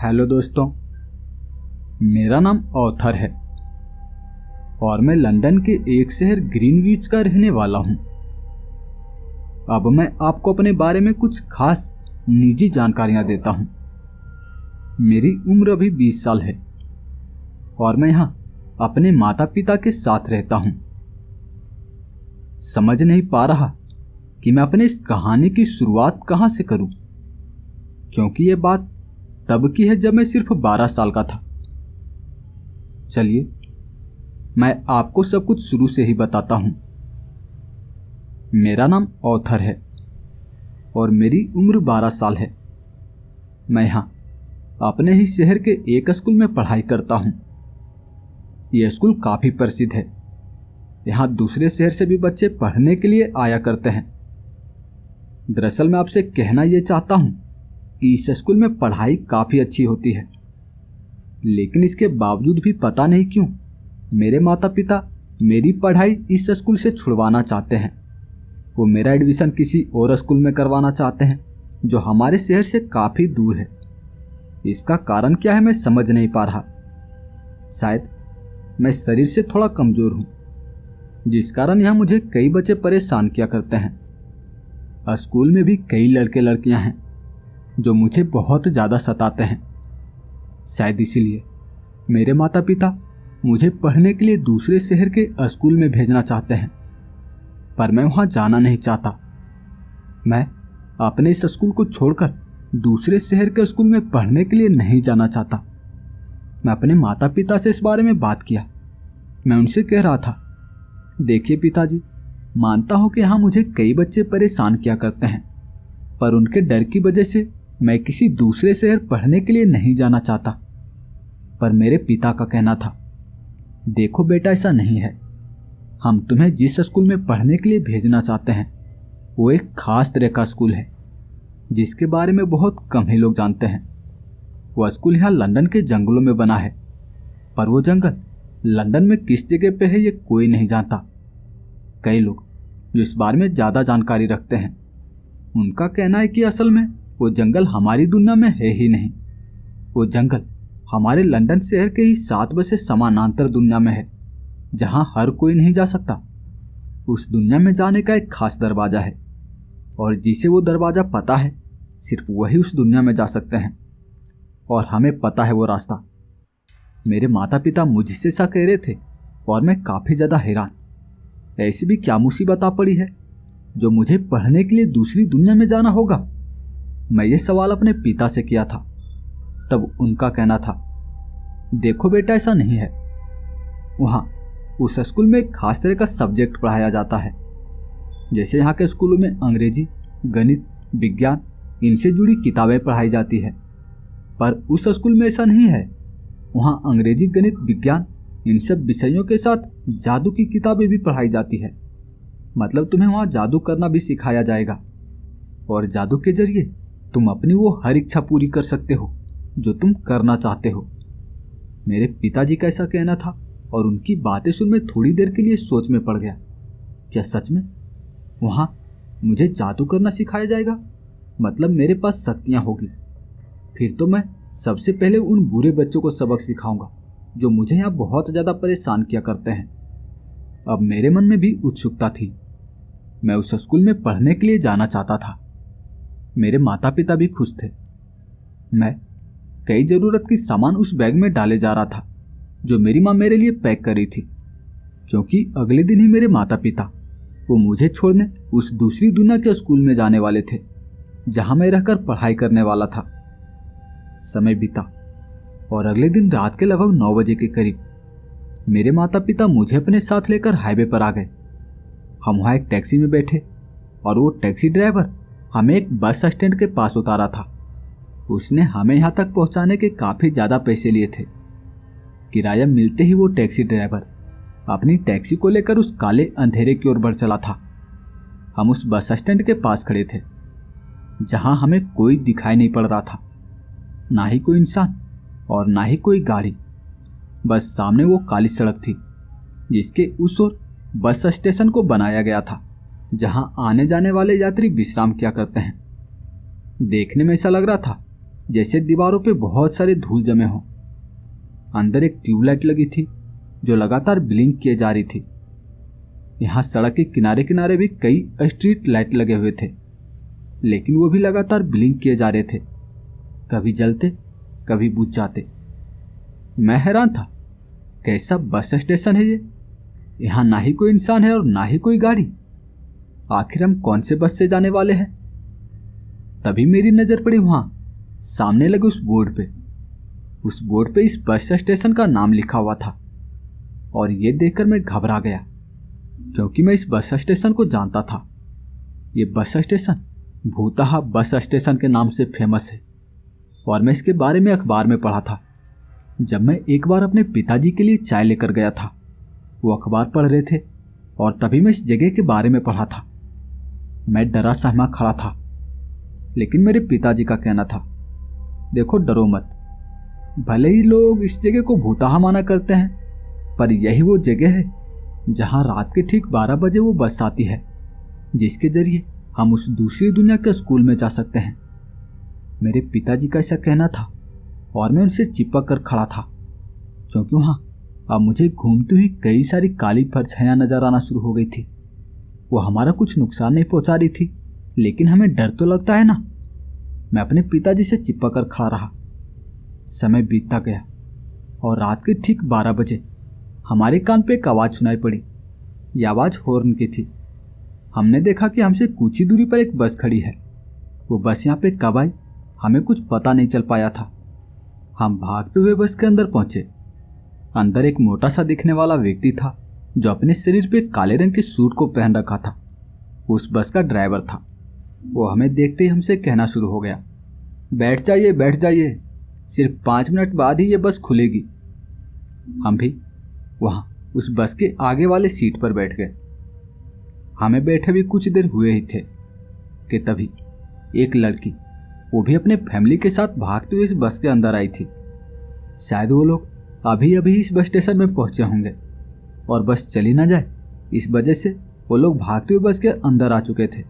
Hello दोस्तों, मेरा नाम ऑथर है और मैं लंदन के एक शहर ग्रीनविच का रहने वाला हूं। अब मैं आपको अपने बारे में कुछ खास निजी जानकारियां देता हूं। मेरी उम्र अभी 20 साल है और मैं यहां अपने माता पिता के साथ रहता हूं। समझ नहीं पा रहा कि मैं अपने इस कहानी की शुरुआत कहां से करूं, क्योंकि यह बात तब की है जब मैं सिर्फ 12 साल का था। चलिए मैं आपको सब कुछ शुरू से ही बताता हूं। मेरा नाम ऑथर है और मेरी उम्र 12 साल है। मैं यहां अपने ही शहर के एक स्कूल में पढ़ाई करता हूं। यह स्कूल काफी प्रसिद्ध है। यहां दूसरे शहर से भी बच्चे पढ़ने के लिए आया करते हैं। दरअसल मैं आपसे कहना यह चाहता हूं कि इस स्कूल में पढ़ाई काफी अच्छी होती है, लेकिन इसके बावजूद भी पता नहीं क्यों मेरे माता पिता मेरी पढ़ाई इस स्कूल से छुड़वाना चाहते हैं। वो मेरा एडमिशन किसी और स्कूल में करवाना चाहते हैं जो हमारे शहर से काफी दूर है। इसका कारण क्या है मैं समझ नहीं पा रहा। शायद मैं शरीर से थोड़ा कमजोर हूं, जिस कारण यहां मुझे कई बच्चे परेशान किया करते हैं। स्कूल में भी कई लड़के लड़कियां हैं जो मुझे बहुत ज़्यादा सताते हैं। शायद इसीलिए मेरे माता पिता मुझे पढ़ने के लिए दूसरे शहर के स्कूल में भेजना चाहते हैं, पर मैं वहाँ जाना नहीं चाहता। मैं अपने इस स्कूल को छोड़कर दूसरे शहर के स्कूल में पढ़ने के लिए नहीं जाना चाहता। मैं अपने माता पिता से इस बारे में बात किया। मैं उनसे कह रहा था, देखिए पिताजी, मानता हूँ कि यहाँ मुझे कई बच्चे परेशान किया करते हैं, पर उनके डर की वजह से मैं किसी दूसरे शहर पढ़ने के लिए नहीं जाना चाहता। पर मेरे पिता का कहना था, देखो बेटा, ऐसा नहीं है। हम तुम्हें जिस स्कूल में पढ़ने के लिए भेजना चाहते हैं वो एक खास तरह का स्कूल है जिसके बारे में बहुत कम ही लोग जानते हैं। वो स्कूल यहाँ लंदन के जंगलों में बना है, पर वो जंगल लंदन में किस जगह पे है ये कोई नहीं जानता। कई लोग जो इस बारे में ज़्यादा जानकारी रखते हैं उनका कहना है कि असल में वो जंगल हमारी दुनिया में है ही नहीं। वो जंगल हमारे लंदन शहर के ही 7 बसे समानांतर दुनिया में है, जहां हर कोई नहीं जा सकता। उस दुनिया में जाने का एक खास दरवाजा है और जिसे वो दरवाजा पता है सिर्फ वही उस दुनिया में जा सकते हैं, और हमें पता है वो रास्ता। मेरे माता पिता मुझसे ऐसा कह रहे थे और मैं काफ़ी ज़्यादा हैरान। ऐसी भी क्या मुसीबत आ पड़ी है जो मुझे पढ़ने के लिए दूसरी दुनिया में जाना होगा? मैं ये सवाल अपने पिता से किया था। तब उनका कहना था, देखो बेटा, ऐसा नहीं है। वहाँ उस स्कूल में एक खास तरह का सब्जेक्ट पढ़ाया जाता है। जैसे यहाँ के स्कूलों में अंग्रेजी, गणित, विज्ञान, इनसे जुड़ी किताबें पढ़ाई जाती है, पर उस स्कूल में ऐसा नहीं है। वहाँ अंग्रेजी, गणित, विज्ञान, इन सब विषयों के साथ जादू की किताबें भी पढ़ाई जाती है। मतलब तुम्हें वहाँ जादू करना भी सिखाया जाएगा और जादू के जरिए तुम अपनी वो हर इच्छा पूरी कर सकते हो जो तुम करना चाहते हो। मेरे पिताजी का ऐसा कहना था और उनकी बातें सुन मैं थोड़ी देर के लिए सोच में पड़ गया। क्या सच में वहाँ मुझे जादू करना सिखाया जाएगा? मतलब मेरे पास शक्तियाँ होगी। फिर तो मैं सबसे पहले उन बुरे बच्चों को सबक सिखाऊंगा जो मुझे यहाँ बहुत ज़्यादा परेशान किया करते हैं। अब मेरे मन में भी उत्सुकता थी। मैं उस स्कूल में पढ़ने के लिए जाना चाहता था। मेरे माता पिता भी खुश थे। मैं कई ज़रूरत की सामान उस बैग में डाले जा रहा था जो मेरी माँ मेरे लिए पैक कर रही थी, क्योंकि अगले दिन ही मेरे माता पिता वो मुझे छोड़ने उस दूसरी दुनिया के स्कूल में जाने वाले थे जहाँ मैं रहकर पढ़ाई करने वाला था। समय बीता और अगले दिन रात के लगभग 9 बजे के करीब मेरे माता पिता मुझे अपने साथ लेकर हाईवे पर आ गए। हम वहाँ एक टैक्सी में बैठे और वो टैक्सी ड्राइवर हमें एक बस स्टैंड के पास उतारा था। उसने हमें यहाँ तक पहुँचाने के काफ़ी ज़्यादा पैसे लिए थे। किराया मिलते ही वो टैक्सी ड्राइवर अपनी टैक्सी को लेकर उस काले अंधेरे की ओर बढ़ चला था। हम उस बस स्टैंड के पास खड़े थे जहाँ हमें कोई दिखाई नहीं पड़ रहा था, ना ही कोई इंसान और ना ही कोई गाड़ी। बस सामने वो काली सड़क थी जिसके उस ओर बस स्टेशन को बनाया गया था जहां आने जाने वाले यात्री विश्राम किया करते हैं। देखने में ऐसा लग रहा था जैसे दीवारों पे बहुत सारे धूल जमे हों। अंदर एक ट्यूबलाइट लगी थी जो लगातार ब्लिंक किए जा रही थी। यहाँ सड़क के किनारे किनारे भी कई स्ट्रीट लाइट लगे हुए थे, लेकिन वो भी लगातार ब्लिंक किए जा रहे थे, कभी जलते कभी बुझ जाते। मैं हैरान था, कैसा बस स्टेशन है ये? यहाँ ना ही कोई इंसान है और ना ही कोई गाड़ी। आखिर हम कौन से बस से जाने वाले हैं? तभी मेरी नजर पड़ी वहां सामने लगे उस बोर्ड पे। उस बोर्ड पे इस बस स्टेशन का नाम लिखा हुआ था और ये देखकर मैं घबरा गया, क्योंकि मैं इस बस स्टेशन को जानता था। ये बस स्टेशन भूतहा बस स्टेशन के नाम से फेमस है और मैं इसके बारे में अखबार में पढ़ा था जब मैं एक बार अपने पिताजी के लिए चाय लेकर गया था। वो अखबार पढ़ रहे थे और तभी मैं इस जगह के बारे में पढ़ा था। मैं डरा सहमा खड़ा था, लेकिन मेरे पिताजी का कहना था, देखो डरो मत, भले ही लोग इस जगह को भूतहा माना करते हैं, पर यही वो जगह है जहां रात के ठीक 12 बजे वो बस आती है जिसके जरिए हम उस दूसरी दुनिया के स्कूल में जा सकते हैं। मेरे पिताजी का ऐसा कहना था और मैं उनसे चिपक कर खड़ा था, क्योंकि वहां अब मुझे घूमती हुई कई सारी काली परछाइयां नजर आना शुरू हो गई थी। वो हमारा कुछ नुकसान नहीं पहुंचा रही थी, लेकिन हमें डर तो लगता है ना। मैं अपने पिताजी से चिपक कर खड़ा रहा। समय बीतता गया और रात के ठीक 12 बजे हमारे कान पे एक आवाज़ सुनाई पड़ी। ये आवाज़ हॉर्न की थी। हमने देखा कि हमसे कुछ ही दूरी पर एक बस खड़ी है। वो बस यहाँ पे कब आई हमें कुछ पता नहीं चल पाया था। हम भागते हुए बस के अंदर पहुंचे। अंदर एक मोटा सा दिखने वाला व्यक्ति था जो अपने शरीर पे काले रंग के सूट को पहन रखा था। उस बस का ड्राइवर था। वो हमें देखते ही हमसे कहना शुरू हो गया, बैठ जाइए, सिर्फ 5 मिनट बाद ही ये बस खुलेगी। हम भी वहाँ उस बस के आगे वाले सीट पर बैठ गए। हमें बैठे भी कुछ देर हुए ही थे कि तभी एक लड़की, वो भी अपने फैमिली के साथ भागते हुए इस बस के अंदर आई थी। शायद वो लोग अभी अभी इस बस स्टेशन में पहुंचे होंगे और बस चली ना जाए, इस वजह से वो लोग भागते हुए बस के अंदर आ चुके थे।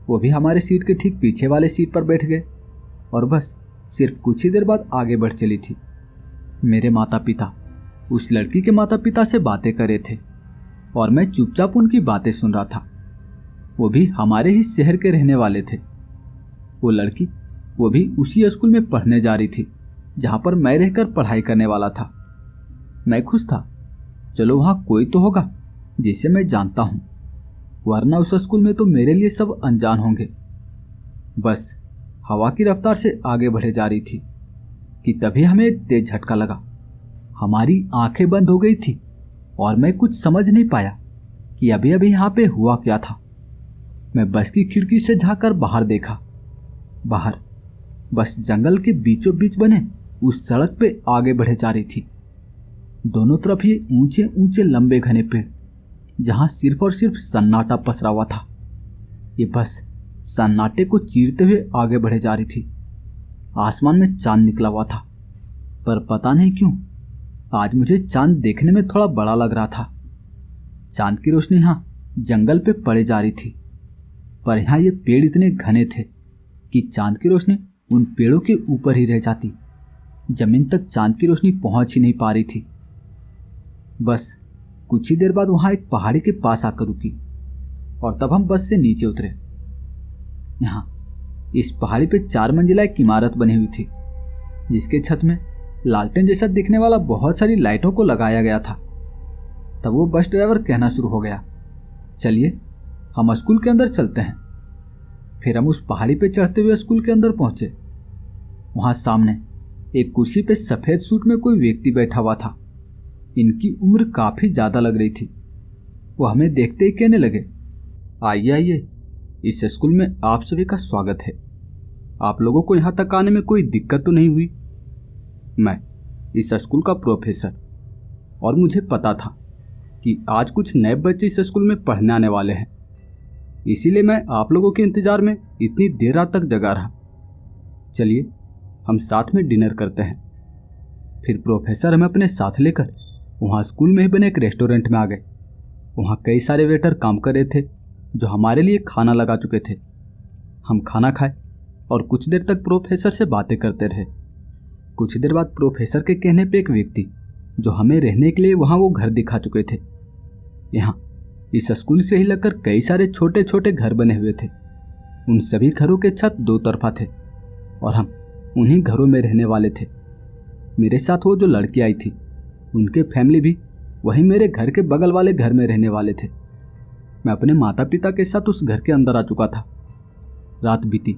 वो भी हमारे सीट के ठीक पीछे वाले सीट पर बैठ गए और बस सिर्फ कुछ ही देर बाद आगे बढ़ चली थी। मेरे माता पिता उस लड़की के माता पिता से बातें कर रहे थे और मैं चुपचाप उनकी बातें सुन रहा था। वो भी हमारे ही शहर के रहने वाले थे। वो लड़की वो भी उसी स्कूल में पढ़ने जा रही थी जहाँ पर मैं रहकर पढ़ाई करने वाला था। मैं खुश था, चलो वहाँ कोई तो होगा जिसे मैं जानता हूँ, वरना उस स्कूल में तो मेरे लिए सब अनजान होंगे। बस हवा की रफ्तार से आगे बढ़े जा रही थी कि तभी हमें एक तेज झटका लगा। हमारी आंखें बंद हो गई थी और मैं कुछ समझ नहीं पाया कि अभी अभी यहाँ पे हुआ क्या था। मैं बस की खिड़की से झांककर बाहर देखा। बाहर बस जंगल के बीचों बीच बने उस सड़क पे आगे बढ़े जा रही थी। दोनों तरफ ये ऊंचे ऊंचे लंबे घने पेड़, जहां सिर्फ और सिर्फ सन्नाटा पसरा हुआ था। ये बस सन्नाटे को चीरते हुए आगे बढ़े जा रही थी। आसमान में चांद निकला हुआ था, पर पता नहीं क्यों आज मुझे चांद देखने में थोड़ा बड़ा लग रहा था। चांद की रोशनी यहाँ जंगल पे पड़े जा रही थी, पर यहाँ ये पेड़ इतने घने थे कि चांद की रोशनी उन पेड़ों के ऊपर ही रह जाती। जमीन तक चांद की रोशनी पहुंच ही नहीं पा रही थी। बस कुछ ही देर बाद वहाँ एक पहाड़ी के पास आकर रुकी और तब हम बस से नीचे उतरे। यहाँ इस पहाड़ी पे 4 मंजिला एक इमारत बनी हुई थी, जिसके छत में लालटेन जैसा दिखने वाला बहुत सारी लाइटों को लगाया गया था। तब वो बस ड्राइवर कहना शुरू हो गया, चलिए हम स्कूल के अंदर चलते हैं। फिर हम उस पहाड़ी पे चढ़ते हुए स्कूल के अंदर पहुंचे। वहाँ सामने एक कुर्सी पे सफ़ेद सूट में कोई व्यक्ति बैठा हुआ था। इनकी उम्र काफ़ी ज़्यादा लग रही थी। वो हमें देखते ही कहने लगे, आइए आइए, इस स्कूल में आप सभी का स्वागत है। आप लोगों को यहाँ तक आने में कोई दिक्कत तो नहीं हुई? मैं इस स्कूल का प्रोफेसर, और मुझे पता था कि आज कुछ नए बच्चे इस स्कूल में पढ़ने आने वाले हैं, इसीलिए मैं आप लोगों के इंतज़ार में इतनी देर रात तक जगा रहा। चलिए हम साथ में डिनर करते हैं। फिर प्रोफेसर हमें अपने साथ लेकर वहाँ स्कूल में ही बने एक रेस्टोरेंट में आ गए। वहाँ कई सारे वेटर काम कर रहे थे जो हमारे लिए खाना लगा चुके थे। हम खाना खाए और कुछ देर तक प्रोफेसर से बातें करते रहे। कुछ देर बाद प्रोफेसर के कहने पे एक व्यक्ति जो हमें रहने के लिए वहाँ वो घर दिखा चुके थे। यहाँ इस स्कूल से ही लगकर कई सारे छोटे छोटे घर बने हुए थे। उन सभी घरों के छत दो तरफा थे और हम उन्हीं घरों में रहने वाले थे। मेरे साथ वो जो लड़की आई थी उनके फैमिली भी वहीं मेरे घर के बगल वाले घर में रहने वाले थे। मैं अपने माता पिता के साथ उस घर के अंदर आ चुका था। रात बीती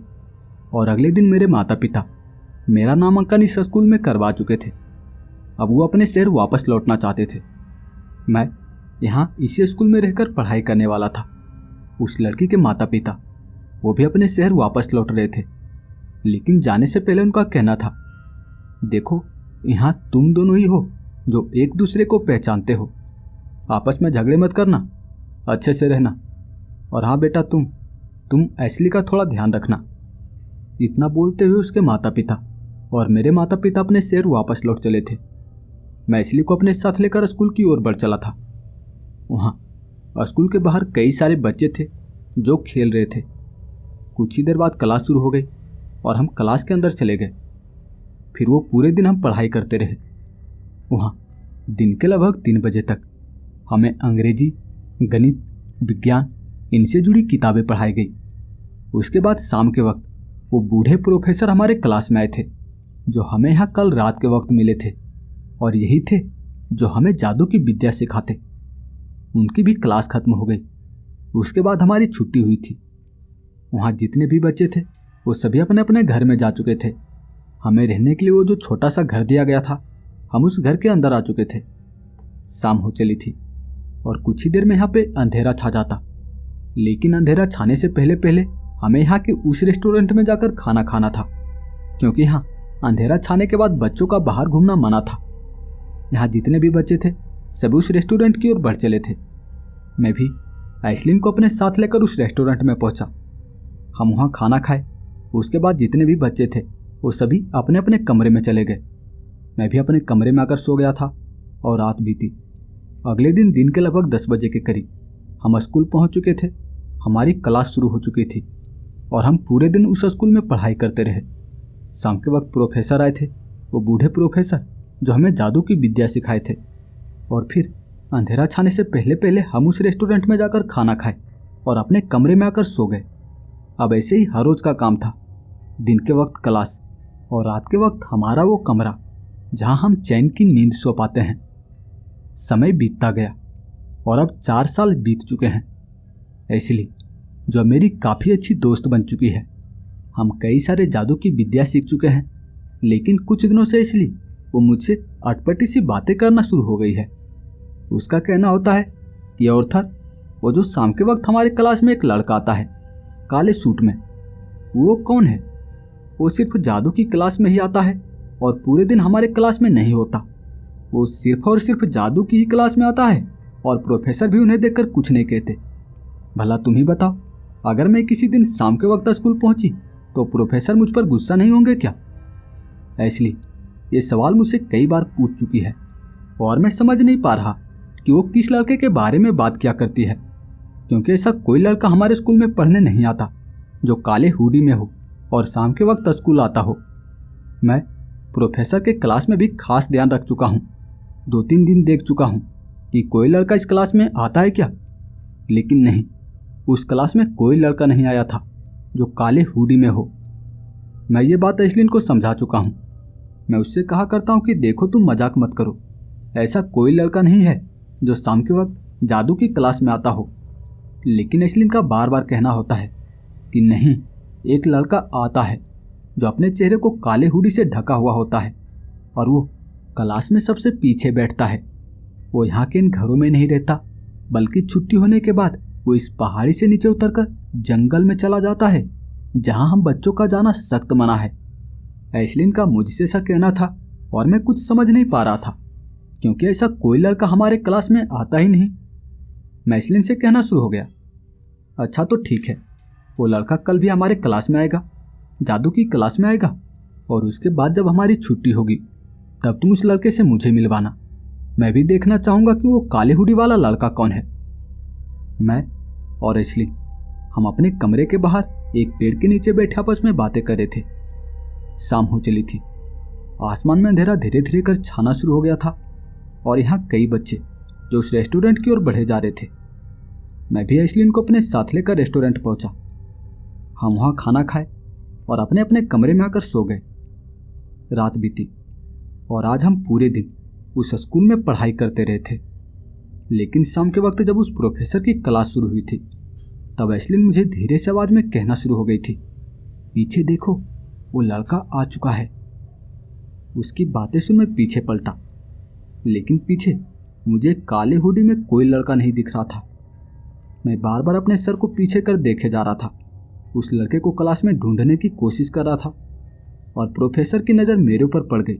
और अगले दिन मेरे माता पिता मेरा नामांकन इस स्कूल में करवा चुके थे। अब वो अपने शहर वापस लौटना चाहते थे। मैं यहाँ इसी स्कूल में रहकर पढ़ाई करने वाला था। उस लड़की के माता पिता वो भी अपने शहर वापस लौट रहे थे, लेकिन जाने से पहले उनका कहना था, देखो यहाँ तुम दोनों ही हो जो एक दूसरे को पहचानते हो। आपस में झगड़े मत करना, अच्छे से रहना। और हाँ बेटा, तुम ऐशली का थोड़ा ध्यान रखना। इतना बोलते हुए उसके माता पिता और मेरे माता पिता अपने शहर वापस लौट चले थे। मैं ऐशली को अपने साथ लेकर स्कूल की ओर बढ़ चला था। वहाँ स्कूल के बाहर कई सारे बच्चे थे जो खेल रहे थे। कुछ ही देर बाद क्लास शुरू हो गई और हम क्लास के अंदर चले गए। फिर वो पूरे दिन हम पढ़ाई करते रहे। वहाँ दिन के लगभग 3 बजे तक हमें अंग्रेजी, गणित, विज्ञान इनसे जुड़ी किताबें पढ़ाई गई। उसके बाद शाम के वक्त वो बूढ़े प्रोफेसर हमारे क्लास में आए थे जो हमें यहाँ कल रात के वक्त मिले थे और यही थे जो हमें जादू की विद्या सिखाते। उनकी भी क्लास खत्म हो गई। उसके बाद हमारी छुट्टी हुई थी। वहाँ जितने भी बच्चे थे वो सभी अपने अपने घर में जा चुके थे। हमें रहने के लिए वो जो छोटा सा घर दिया गया था, हम उस घर के अंदर आ चुके थे। शाम हो चली थी और कुछ ही देर में यहाँ पे अंधेरा छा जाता, लेकिन अंधेरा छाने से पहले पहले हमें यहाँ के उस रेस्टोरेंट में जाकर खाना खाना था, क्योंकि यहाँ अंधेरा छाने के बाद बच्चों का बाहर घूमना मना था। यहाँ जितने भी बच्चे थे सभी उस रेस्टोरेंट की ओर बढ़ चले थे। मैं भी आइसलिन को अपने साथ लेकर उस रेस्टोरेंट में पहुंचा। हम वहाँ खाना खाए। उसके बाद जितने भी बच्चे थे वो सभी अपने अपने कमरे में चले गए। मैं भी अपने कमरे में आकर सो गया था और रात बीती। अगले दिन के लगभग 10 बजे के करीब हम स्कूल पहुंच चुके थे। हमारी क्लास शुरू हो चुकी थी और हम पूरे दिन उस स्कूल में पढ़ाई करते रहे। शाम के वक्त प्रोफेसर आए थे, वो बूढ़े प्रोफेसर जो हमें जादू की विद्या सिखाए थे। और फिर अंधेरा छाने से पहले पहले हम उस रेस्टोरेंट में जाकर खाना खाए और अपने कमरे में आकर सो गए। अब ऐसे ही हर रोज का काम था। दिन के वक्त क्लास और रात के वक्त हमारा वो कमरा जहां हम चैन की नींद सो पाते हैं। समय बीतता गया और अब 4 साल बीत चुके हैं। ऐशली जो मेरी काफ़ी अच्छी दोस्त बन चुकी है। हम कई सारे जादू की विद्या सीख चुके हैं, लेकिन कुछ दिनों से ऐशली वो मुझसे अटपटी सी बातें करना शुरू हो गई है। उसका कहना होता है कि ऑर्थर, वो जो शाम के वक्त हमारे क्लास में एक लड़का आता है काले सूट में, वो कौन है? वो सिर्फ जादू की क्लास में ही आता है और पूरे दिन हमारे क्लास में नहीं होता। वो सिर्फ और सिर्फ जादू की ही क्लास में आता है और प्रोफेसर भी उन्हें देखकर कुछ नहीं कहते। भला तुम ही बताओ, अगर मैं किसी दिन शाम के वक्त स्कूल पहुंची तो प्रोफेसर मुझ पर गुस्सा नहीं होंगे क्या? ऐशली ये सवाल मुझसे कई बार पूछ चुकी है और मैं समझ नहीं पा रहा कि वो किस लड़के के बारे में बात क्या करती है, क्योंकि ऐसा कोई लड़का हमारे स्कूल में पढ़ने नहीं आता जो काले हुडी में हो और शाम के वक्त स्कूल आता हो। मैं प्रोफेसर के क्लास में भी खास ध्यान रख चुका हूँ। 2-3 दिन देख चुका हूँ कि कोई लड़का इस क्लास में आता है क्या, लेकिन नहीं, उस क्लास में कोई लड़का नहीं आया था जो काले हुडी में हो। मैं ये बात ऐशलिन को समझा चुका हूँ। मैं उससे कहा करता हूँ कि देखो तुम मजाक मत करो, ऐसा कोई लड़का नहीं है जो शाम के वक्त जादू की क्लास में आता हो। लेकिन ऐशलिन का बार बार कहना होता है कि नहीं, एक लड़का आता है जो अपने चेहरे को काले हुडी से ढका हुआ होता है और वो क्लास में सबसे पीछे बैठता है। वो यहाँ के इन घरों में नहीं रहता, बल्कि छुट्टी होने के बाद वो इस पहाड़ी से नीचे उतरकर जंगल में चला जाता है जहाँ हम बच्चों का जाना सख्त मना है। ऐशलिन का मुझसे ऐसा कहना था और मैं कुछ समझ नहीं पा रहा था, क्योंकि ऐसा कोई लड़का हमारे क्लास में आता ही नहीं। मैं ऐशलिन से कहना शुरू हो गया, अच्छा तो ठीक है, वो लड़का कल भी हमारे क्लास में आएगा, जादू की क्लास में आएगा, और उसके बाद जब हमारी छुट्टी होगी तब तुम उस लड़के से मुझे मिलवाना। मैं भी देखना चाहूँगा कि वो काले हुडी वाला लड़का कौन है। मैं और ऐशली हम अपने कमरे के बाहर एक पेड़ के नीचे बैठे आपस में बातें कर रहे थे। शाम हो चली थी। आसमान में अंधेरा धीरे धीरे कर छाना शुरू हो गया था और यहाँ कई बच्चे जो उस रेस्टोरेंट की ओर बढ़े जा रहे थे। मैं भी ऐशलिन को अपने साथ लेकर रेस्टोरेंट पहुंचा। हम वहाँ खाना खाए और अपने अपने कमरे में आकर सो गए। रात बीती और आज हम पूरे दिन उस स्कूल में पढ़ाई करते रहे थे। लेकिन शाम के वक्त जब उस प्रोफेसर की क्लास शुरू हुई थी तब ऐशलिन मुझे धीरे से आवाज में कहना शुरू हो गई थी, पीछे देखो, वो लड़का आ चुका है। उसकी बातें सुन मैं पीछे पलटा, लेकिन पीछे मुझे काले हुडी में कोई लड़का नहीं दिख रहा था। मैं बार बार अपने सर को पीछे कर देखे जा रहा था। उस लड़के को क्लास में ढूंढने की कोशिश कर रहा था और प्रोफेसर की नज़र मेरे ऊपर पड़ गई।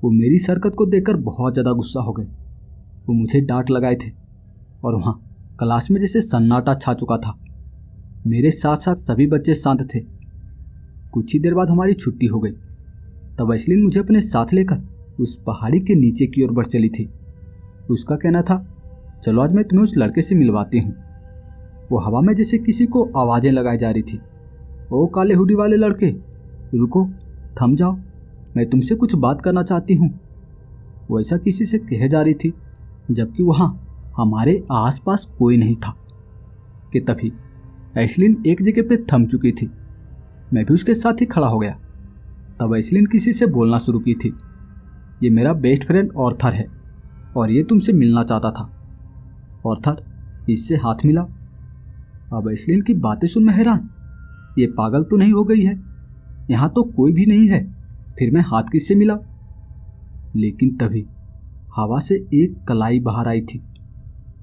वो मेरी हरकत को देखकर बहुत ज़्यादा गुस्सा हो गए। वो मुझे डांट लगाए थे और वहाँ क्लास में जैसे सन्नाटा छा चुका था। मेरे साथ साथ सभी बच्चे शांत थे। कुछ ही देर बाद हमारी छुट्टी हो गई। तब ऐशलिन मुझे अपने साथ लेकर उस पहाड़ी के नीचे की ओर बढ़ चली थी। उसका कहना था, चलो आज मैं तुम्हें उस लड़के से मिलवाती हूँ। वो हवा में जैसे किसी को आवाज़ें लगाई जा रही थी। ओ काले हुडी वाले लड़के, रुको, थम जाओ, मैं तुमसे कुछ बात करना चाहती हूँ। वो ऐसा किसी से कहे जा रही थी जबकि वहाँ हमारे आसपास कोई नहीं था कि तभी ऐशलिन एक जगह पे थम चुकी थी। मैं भी उसके साथ ही खड़ा हो गया। तब ऐशलिन किसी से बोलना शुरू की थी, ये मेरा बेस्ट फ्रेंड ऑर्थर है और ये तुमसे मिलना चाहता था। ऑर्थर इससे हाथ मिला। अब ऐशलिन की बातें सुन मैं हैरान, ये पागल तो नहीं हो गई है? यहाँ तो कोई भी नहीं है, फिर मैं हाथ किससे मिला? लेकिन तभी हवा से एक कलाई बाहर आई थी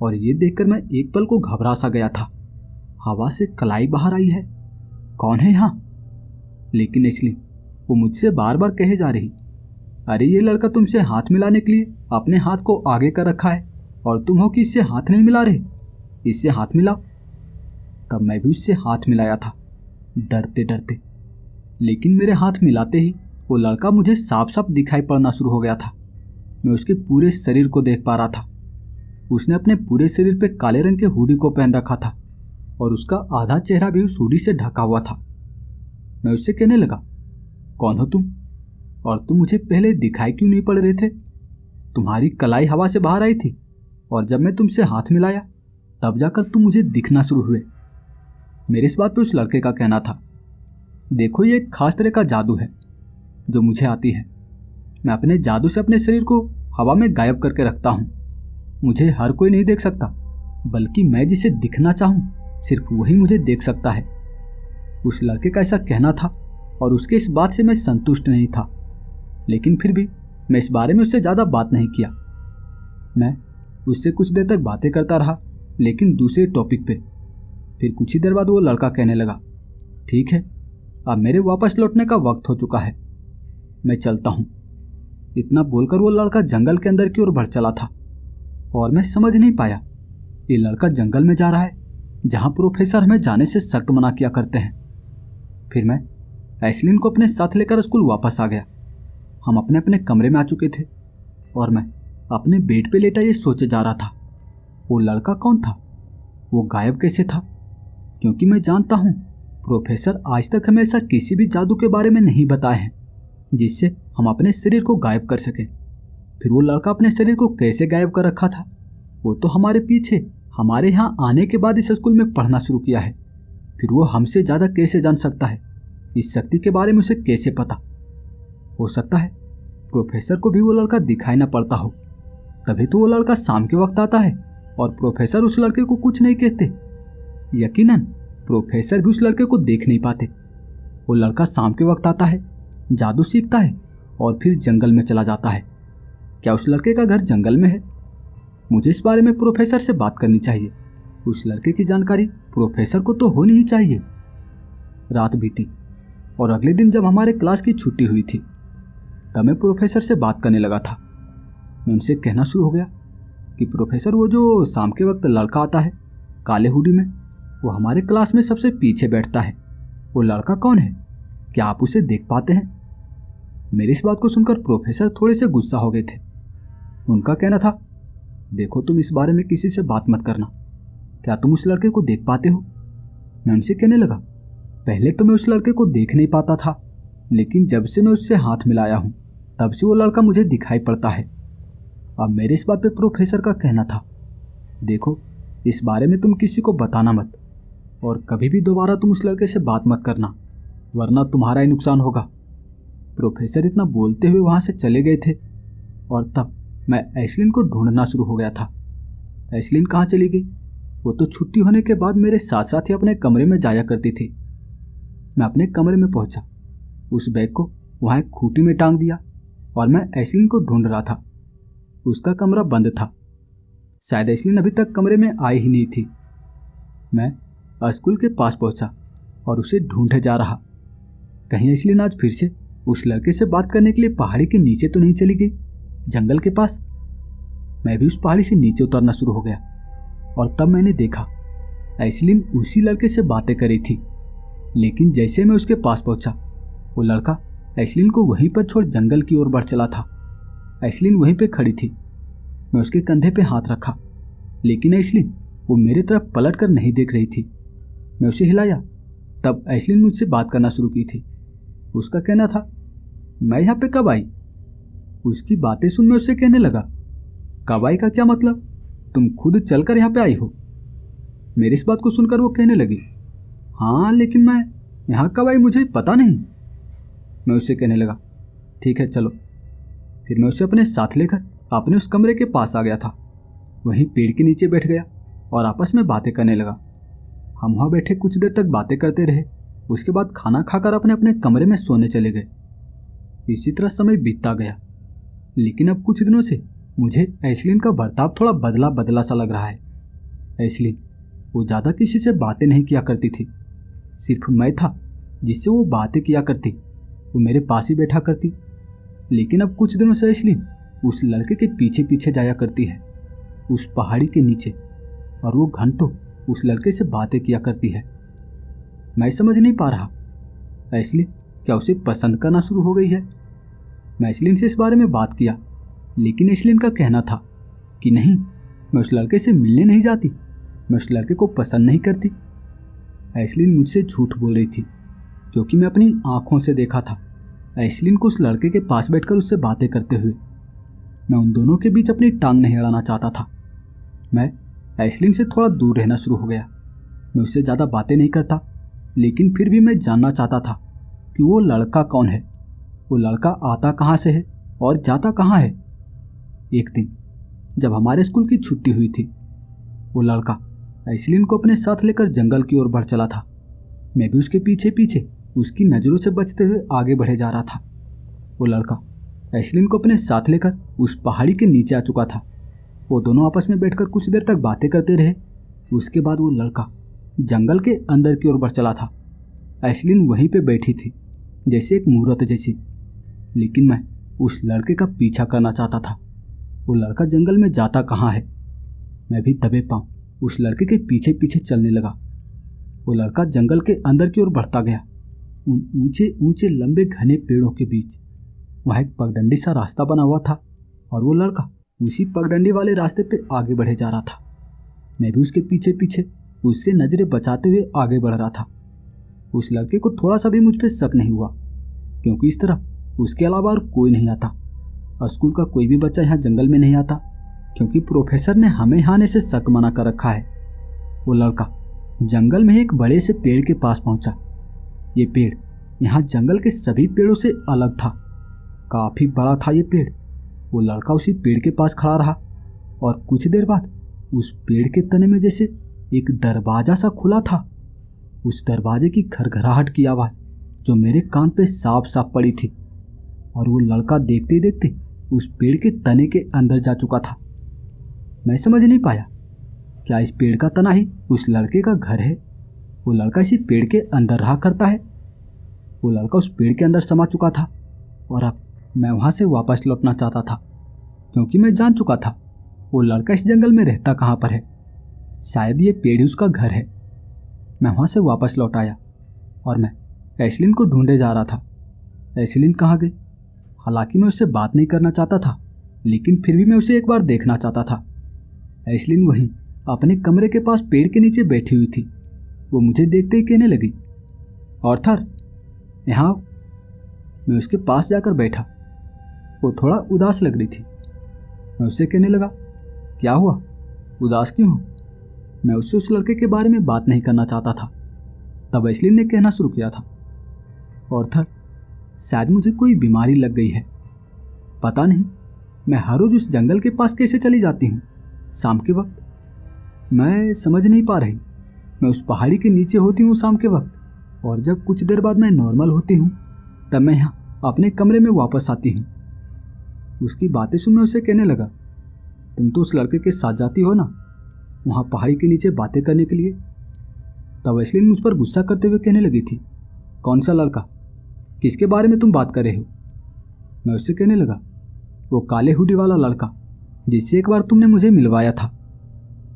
और ये देखकर मैं एक पल को घबरा सा गया था। हवा से कलाई बाहर आई है, कौन है यहाँ? लेकिन ऐशलिन वो मुझसे बार बार कहे जा रही, अरे ये लड़का तुमसे हाथ मिलाने के लिए अपने हाथ को आगे कर रखा है और तुम हो कि इससे हाथ नहीं मिला रहे, इससे हाथ मिला। तब मैं भी उससे हाथ मिलाया था, डरते डरते। लेकिन मेरे हाथ मिलाते ही वो लड़का मुझे साफ साफ दिखाई पड़ना शुरू हो गया था। मैं उसके पूरे शरीर को देख पा रहा था। उसने अपने पूरे शरीर पे काले रंग के हुडी को पहन रखा था और उसका आधा चेहरा भी उस हुडी से ढका हुआ था। मैं उससे कहने लगा, कौन हो तुम और तुम मुझे पहले दिखाई क्यों नहीं पड़ रहे थे? तुम्हारी कलाई हवा से बाहर आई थी और जब मैं तुमसे हाथ मिलाया तब जाकर तुम मुझे दिखना शुरू हुए। मेरे इस बात पे उस लड़के का कहना था, देखो ये एक खास तरह का जादू है जो मुझे आती है। मैं अपने जादू से अपने शरीर को हवा में गायब करके रखता हूँ। मुझे हर कोई नहीं देख सकता, बल्कि मैं जिसे दिखना चाहूँ सिर्फ वही मुझे देख सकता है। उस लड़के का ऐसा कहना था और उसके इस बात से मैं संतुष्ट नहीं था, लेकिन फिर भी मैं इस बारे में उससे ज़्यादा बात नहीं किया। मैं उससे कुछ देर तक बातें करता रहा, लेकिन दूसरे टॉपिक पे। फिर कुछ ही देर बाद वो लड़का कहने लगा, ठीक है, अब मेरे वापस लौटने का वक्त हो चुका है, मैं चलता हूँ। इतना बोलकर वो लड़का जंगल के अंदर की ओर बढ़ चला था और मैं समझ नहीं पाया ये लड़का जंगल में जा रहा है जहाँ प्रोफेसर हमें जाने से सख्त मना किया करते हैं। फिर मैं ऐशलिन को अपने साथ लेकर स्कूल वापस आ गया। हम अपने अपने कमरे में आ चुके थे और मैं अपने बेड पे लेटा ये सोचे जा रहा था, वो लड़का कौन था? वो गायब कैसे था? क्योंकि मैं जानता हूँ प्रोफेसर आज तक हमें ऐसा किसी भी जादू के बारे में नहीं बताए हैं जिससे हम अपने शरीर को गायब कर सकें। फिर वो लड़का अपने शरीर को कैसे गायब कर रखा था? वो तो हमारे पीछे हमारे यहाँ आने के बाद इस स्कूल में पढ़ना शुरू किया है। फिर वो हमसे ज़्यादा कैसे जान सकता है? इस शक्ति के बारे में उसे कैसे पता? हो सकता है प्रोफेसर को भी वो लड़का दिखाई ना पड़ता हो, तभी तो वो लड़का शाम के वक्त आता है और प्रोफेसर उस लड़के को कुछ नहीं कहते। यकीनन प्रोफेसर भी उस लड़के को देख नहीं पाते। वो लड़का शाम के वक्त आता है, जादू सीखता है और फिर जंगल में चला जाता है। क्या उस लड़के का घर जंगल में है? मुझे इस बारे में प्रोफेसर से बात करनी चाहिए। उस लड़के की जानकारी प्रोफेसर को तो होनी ही चाहिए। रात बीती और अगले दिन जब हमारे क्लास की छुट्टी हुई थी तब मैं प्रोफेसर से बात करने लगा था। मैं उनसे कहना शुरू हो गया कि प्रोफेसर, वो जो शाम के वक्त लड़का आता है काले हुडी में, वो हमारे क्लास में सबसे पीछे बैठता है। वो लड़का कौन है? क्या आप उसे देख पाते हैं? मेरी इस बात को सुनकर प्रोफेसर थोड़े से गुस्सा हो गए थे। उनका कहना था, देखो तुम इस बारे में किसी से बात मत करना। क्या तुम उस लड़के को देख पाते हो? मैं उनसे कहने लगा, पहले तो मैं उस लड़के को देख नहीं पाता था, लेकिन जब से मैं उससे हाथ मिलाया हूं तब से वो लड़का मुझे दिखाई पड़ता है। अब मेरे इस बात पे प्रोफेसर का कहना था, देखो इस बारे में तुम किसी को बताना मत और कभी भी दोबारा तुम उस लड़के से बात मत करना, वरना तुम्हारा ही नुकसान होगा। प्रोफेसर इतना बोलते हुए वहां से चले गए थे और तब मैं ऐशलिन को ढूंढना शुरू हो गया था। ऐशलिन कहाँ चली गई? वो तो छुट्टी होने के बाद मेरे साथ साथ ही अपने कमरे में जाया करती थी। मैं अपने कमरे में पहुंचा, उस बैग को वहां एक खूंटी में टांग दिया और मैं ऐशलिन को ढूंढ रहा था। उसका कमरा बंद था, शायद ऐशलिन अभी तक कमरे में आई ही नहीं थी। मैं स्कूल के पास पहुंचा और उसे ढूंढे जा रहा, कहीं ऐशलिन आज फिर से उस लड़के से बात करने के लिए पहाड़ी के नीचे तो नहीं चली गई, जंगल के पास। मैं भी उस पहाड़ी से नीचे उतरना शुरू हो गया और तब मैंने देखा ऐशलिन उसी लड़के से बातें कर रही थी। लेकिन जैसे मैं उसके पास पहुंचा, वो लड़का ऐशलिन को वहीं पर छोड़ जंगल की ओर बढ़ चला था। ऐशलिन वहीं पे खड़ी थी। मैं उसके कंधे पे हाथ रखा, लेकिन ऐशलिन वो मेरे तरफ पलट कर नहीं देख रही थी। मैं उसे हिलाया, तब ऐशलिन मुझसे बात करना शुरू की थी। उसका कहना था, मैं यहाँ पे कब आई? उसकी बातें सुन मैं उससे कहने लगा, कब आई का क्या मतलब? तुम खुद चलकर यहाँ पे आई हो? मेरी इस बात को सुनकर वो कहने लगी, हाँ लेकिन मैं यहाँ कब आई मुझे पता नहीं। मैं उससे कहने लगा, ठीक है चलो। फिर मैं उसे अपने साथ लेकर अपने उस कमरे के पास आ गया था। वहीं पेड़ के नीचे बैठ गया और आपस में बातें करने लगा। हम वहाँ बैठे कुछ देर तक बातें करते रहे। उसके बाद खाना खाकर अपने अपने कमरे में सोने चले गए। इसी तरह समय बीतता गया, लेकिन अब कुछ दिनों से मुझे ऐशलिन का बर्ताव थोड़ा बदला बदला सा लग रहा है। ऐशलिन वो ज़्यादा किसी से बातें नहीं किया करती थी, सिर्फ मैं था जिससे वो बातें किया करती। वो मेरे पास ही बैठा करती। लेकिन अब कुछ दिनों से ऐशलिन उस लड़के के पीछे पीछे जाया करती है, उस पहाड़ी के नीचे, और वो घंटों उस लड़के से बातें किया करती है। मैं समझ नहीं पा रहा, ऐशलिन क्या उसे पसंद करना शुरू हो गई है? मैं ऐशलिन से इस बारे में बात किया, लेकिन ऐशलिन का कहना था कि नहीं, मैं उस लड़के से मिलने नहीं जाती, मैं उस लड़के को पसंद नहीं करती। ऐशलिन मुझसे झूठ बोल रही थी, क्योंकि मैं अपनी आंखों से देखा था ऐशलिन को उस लड़के के पास बैठकर उससे बातें करते हुए। मैं उन दोनों के बीच अपनी टांग नहीं अड़ाना चाहता था। मैं ऐशलिन से थोड़ा दूर रहना शुरू हो गया। मैं उससे ज़्यादा बातें नहीं करता, लेकिन फिर भी मैं जानना चाहता था कि वो लड़का कौन है, वो लड़का आता कहाँ से है और जाता कहाँ है। एक दिन जब हमारे स्कूल की छुट्टी हुई थी, वो लड़का ऐशलिन को अपने साथ लेकर जंगल की ओर बढ़ चला था। मैं भी उसके पीछे पीछे उसकी नज़रों से बचते हुए आगे बढ़े जा रहा था। वो लड़का ऐशलिन को अपने साथ लेकर उस पहाड़ी के नीचे आ चुका था। वो दोनों आपस में बैठकर कुछ देर तक बातें करते रहे। उसके बाद वो लड़का जंगल के अंदर की ओर बढ़ चला था। ऐशलिन वहीं पे बैठी थी, जैसे एक मूर्त जैसी, लेकिन मैं उस लड़के का पीछा करना चाहता था। वो लड़का जंगल में जाता कहाँ है? मैं भी दबे पांव उस लड़के के पीछे पीछे चलने लगा। वो लड़का जंगल के अंदर की ओर बढ़ता गया, उन ऊंचे ऊंचे लंबे घने पेड़ों के बीच। वहाँ एक पगडंडी सा रास्ता बना हुआ था और वो लड़का उसी पगडंडी वाले रास्ते पे आगे बढ़े जा रहा था। मैं भी उसके पीछे पीछे उससे नजरें बचाते हुए आगे बढ़ रहा था। उस लड़के को थोड़ा सा भी मुझ पे शक नहीं हुआ, क्योंकि इस तरफ उसके अलावा और कोई नहीं आता। स्कूल का कोई भी बच्चा यहाँ जंगल में नहीं आता, क्योंकि प्रोफेसर ने हमें यहाँ आने से सख्त मना कर रखा है। वो लड़का जंगल में एक बड़े से पेड़ के पास पहुंचा। ये पेड़ यहाँ जंगल के सभी पेड़ों से अलग था, काफी बड़ा था ये पेड़। वो लड़का उसी पेड़ के पास खड़ा रहा और कुछ देर बाद उस पेड़ के तने में जैसे एक दरवाजा सा खुला था। उस दरवाजे की घरघराहट की आवाज जो मेरे कान पे साफ साफ पड़ी थी, और वो लड़का देखते देखते उस पेड़ के तने के अंदर जा चुका था। मैं समझ नहीं पाया, क्या इस पेड़ का तना ही उस लड़के का घर है? वो लड़का इसी पेड़ के अंदर रहा करता है। वो लड़का उस पेड़ के अंदर समा चुका था और अब मैं वहां से वापस लौटना चाहता था, क्योंकि मैं जान चुका था वो लड़का इस जंगल में रहता कहाँ पर है। शायद ये पेड़ ही उसका घर है। मैं वहां से वापस लौट आया और मैं ऐशलिन को ढूंढे जा रहा था। ऐशलिन कहाँ गई? हालांकि मैं उससे बात नहीं करना चाहता था, लेकिन फिर भी मैं उसे एक बार देखना चाहता था। ऐशलिन वहीं अपने कमरे के पास पेड़ के नीचे बैठी हुई थी। वो मुझे देखते ही कहने लगी, ऑर्थर, यहाँ। मैं उसके पास जाकर बैठा। वो थोड़ा उदास लग रही थी। मैं उससे कहने लगा, क्या हुआ, उदास क्यों हो? मैं उससे उस लड़के के बारे में बात नहीं करना चाहता था। तब एशलीन ने कहना शुरू किया था, ऑर्थर, शायद मुझे कोई बीमारी लग गई है। पता नहीं मैं हर रोज उस जंगल के पास कैसे चली जाती हूँ शाम के वक्त। मैं समझ नहीं पा रही। मैं उस पहाड़ी के नीचे होती हूँ शाम के वक्त, और जब कुछ देर बाद मैं नॉर्मल होती हूँ तब मैं यहाँ अपने कमरे में वापस आती हूँ। उसकी बातें सुन मैं उसे कहने लगा, तुम तो उस लड़के के साथ जाती हो ना वहाँ पहाड़ी के नीचे बातें करने के लिए। तब एशलीन मुझ पर गुस्सा करते हुए कहने लगी थी, कौन सा लड़का, किसके बारे में तुम बात कर रहे हो? मैं उससे कहने लगा, वो काले हुडी वाला लड़का जिससे एक बार तुमने मुझे मिलवाया था।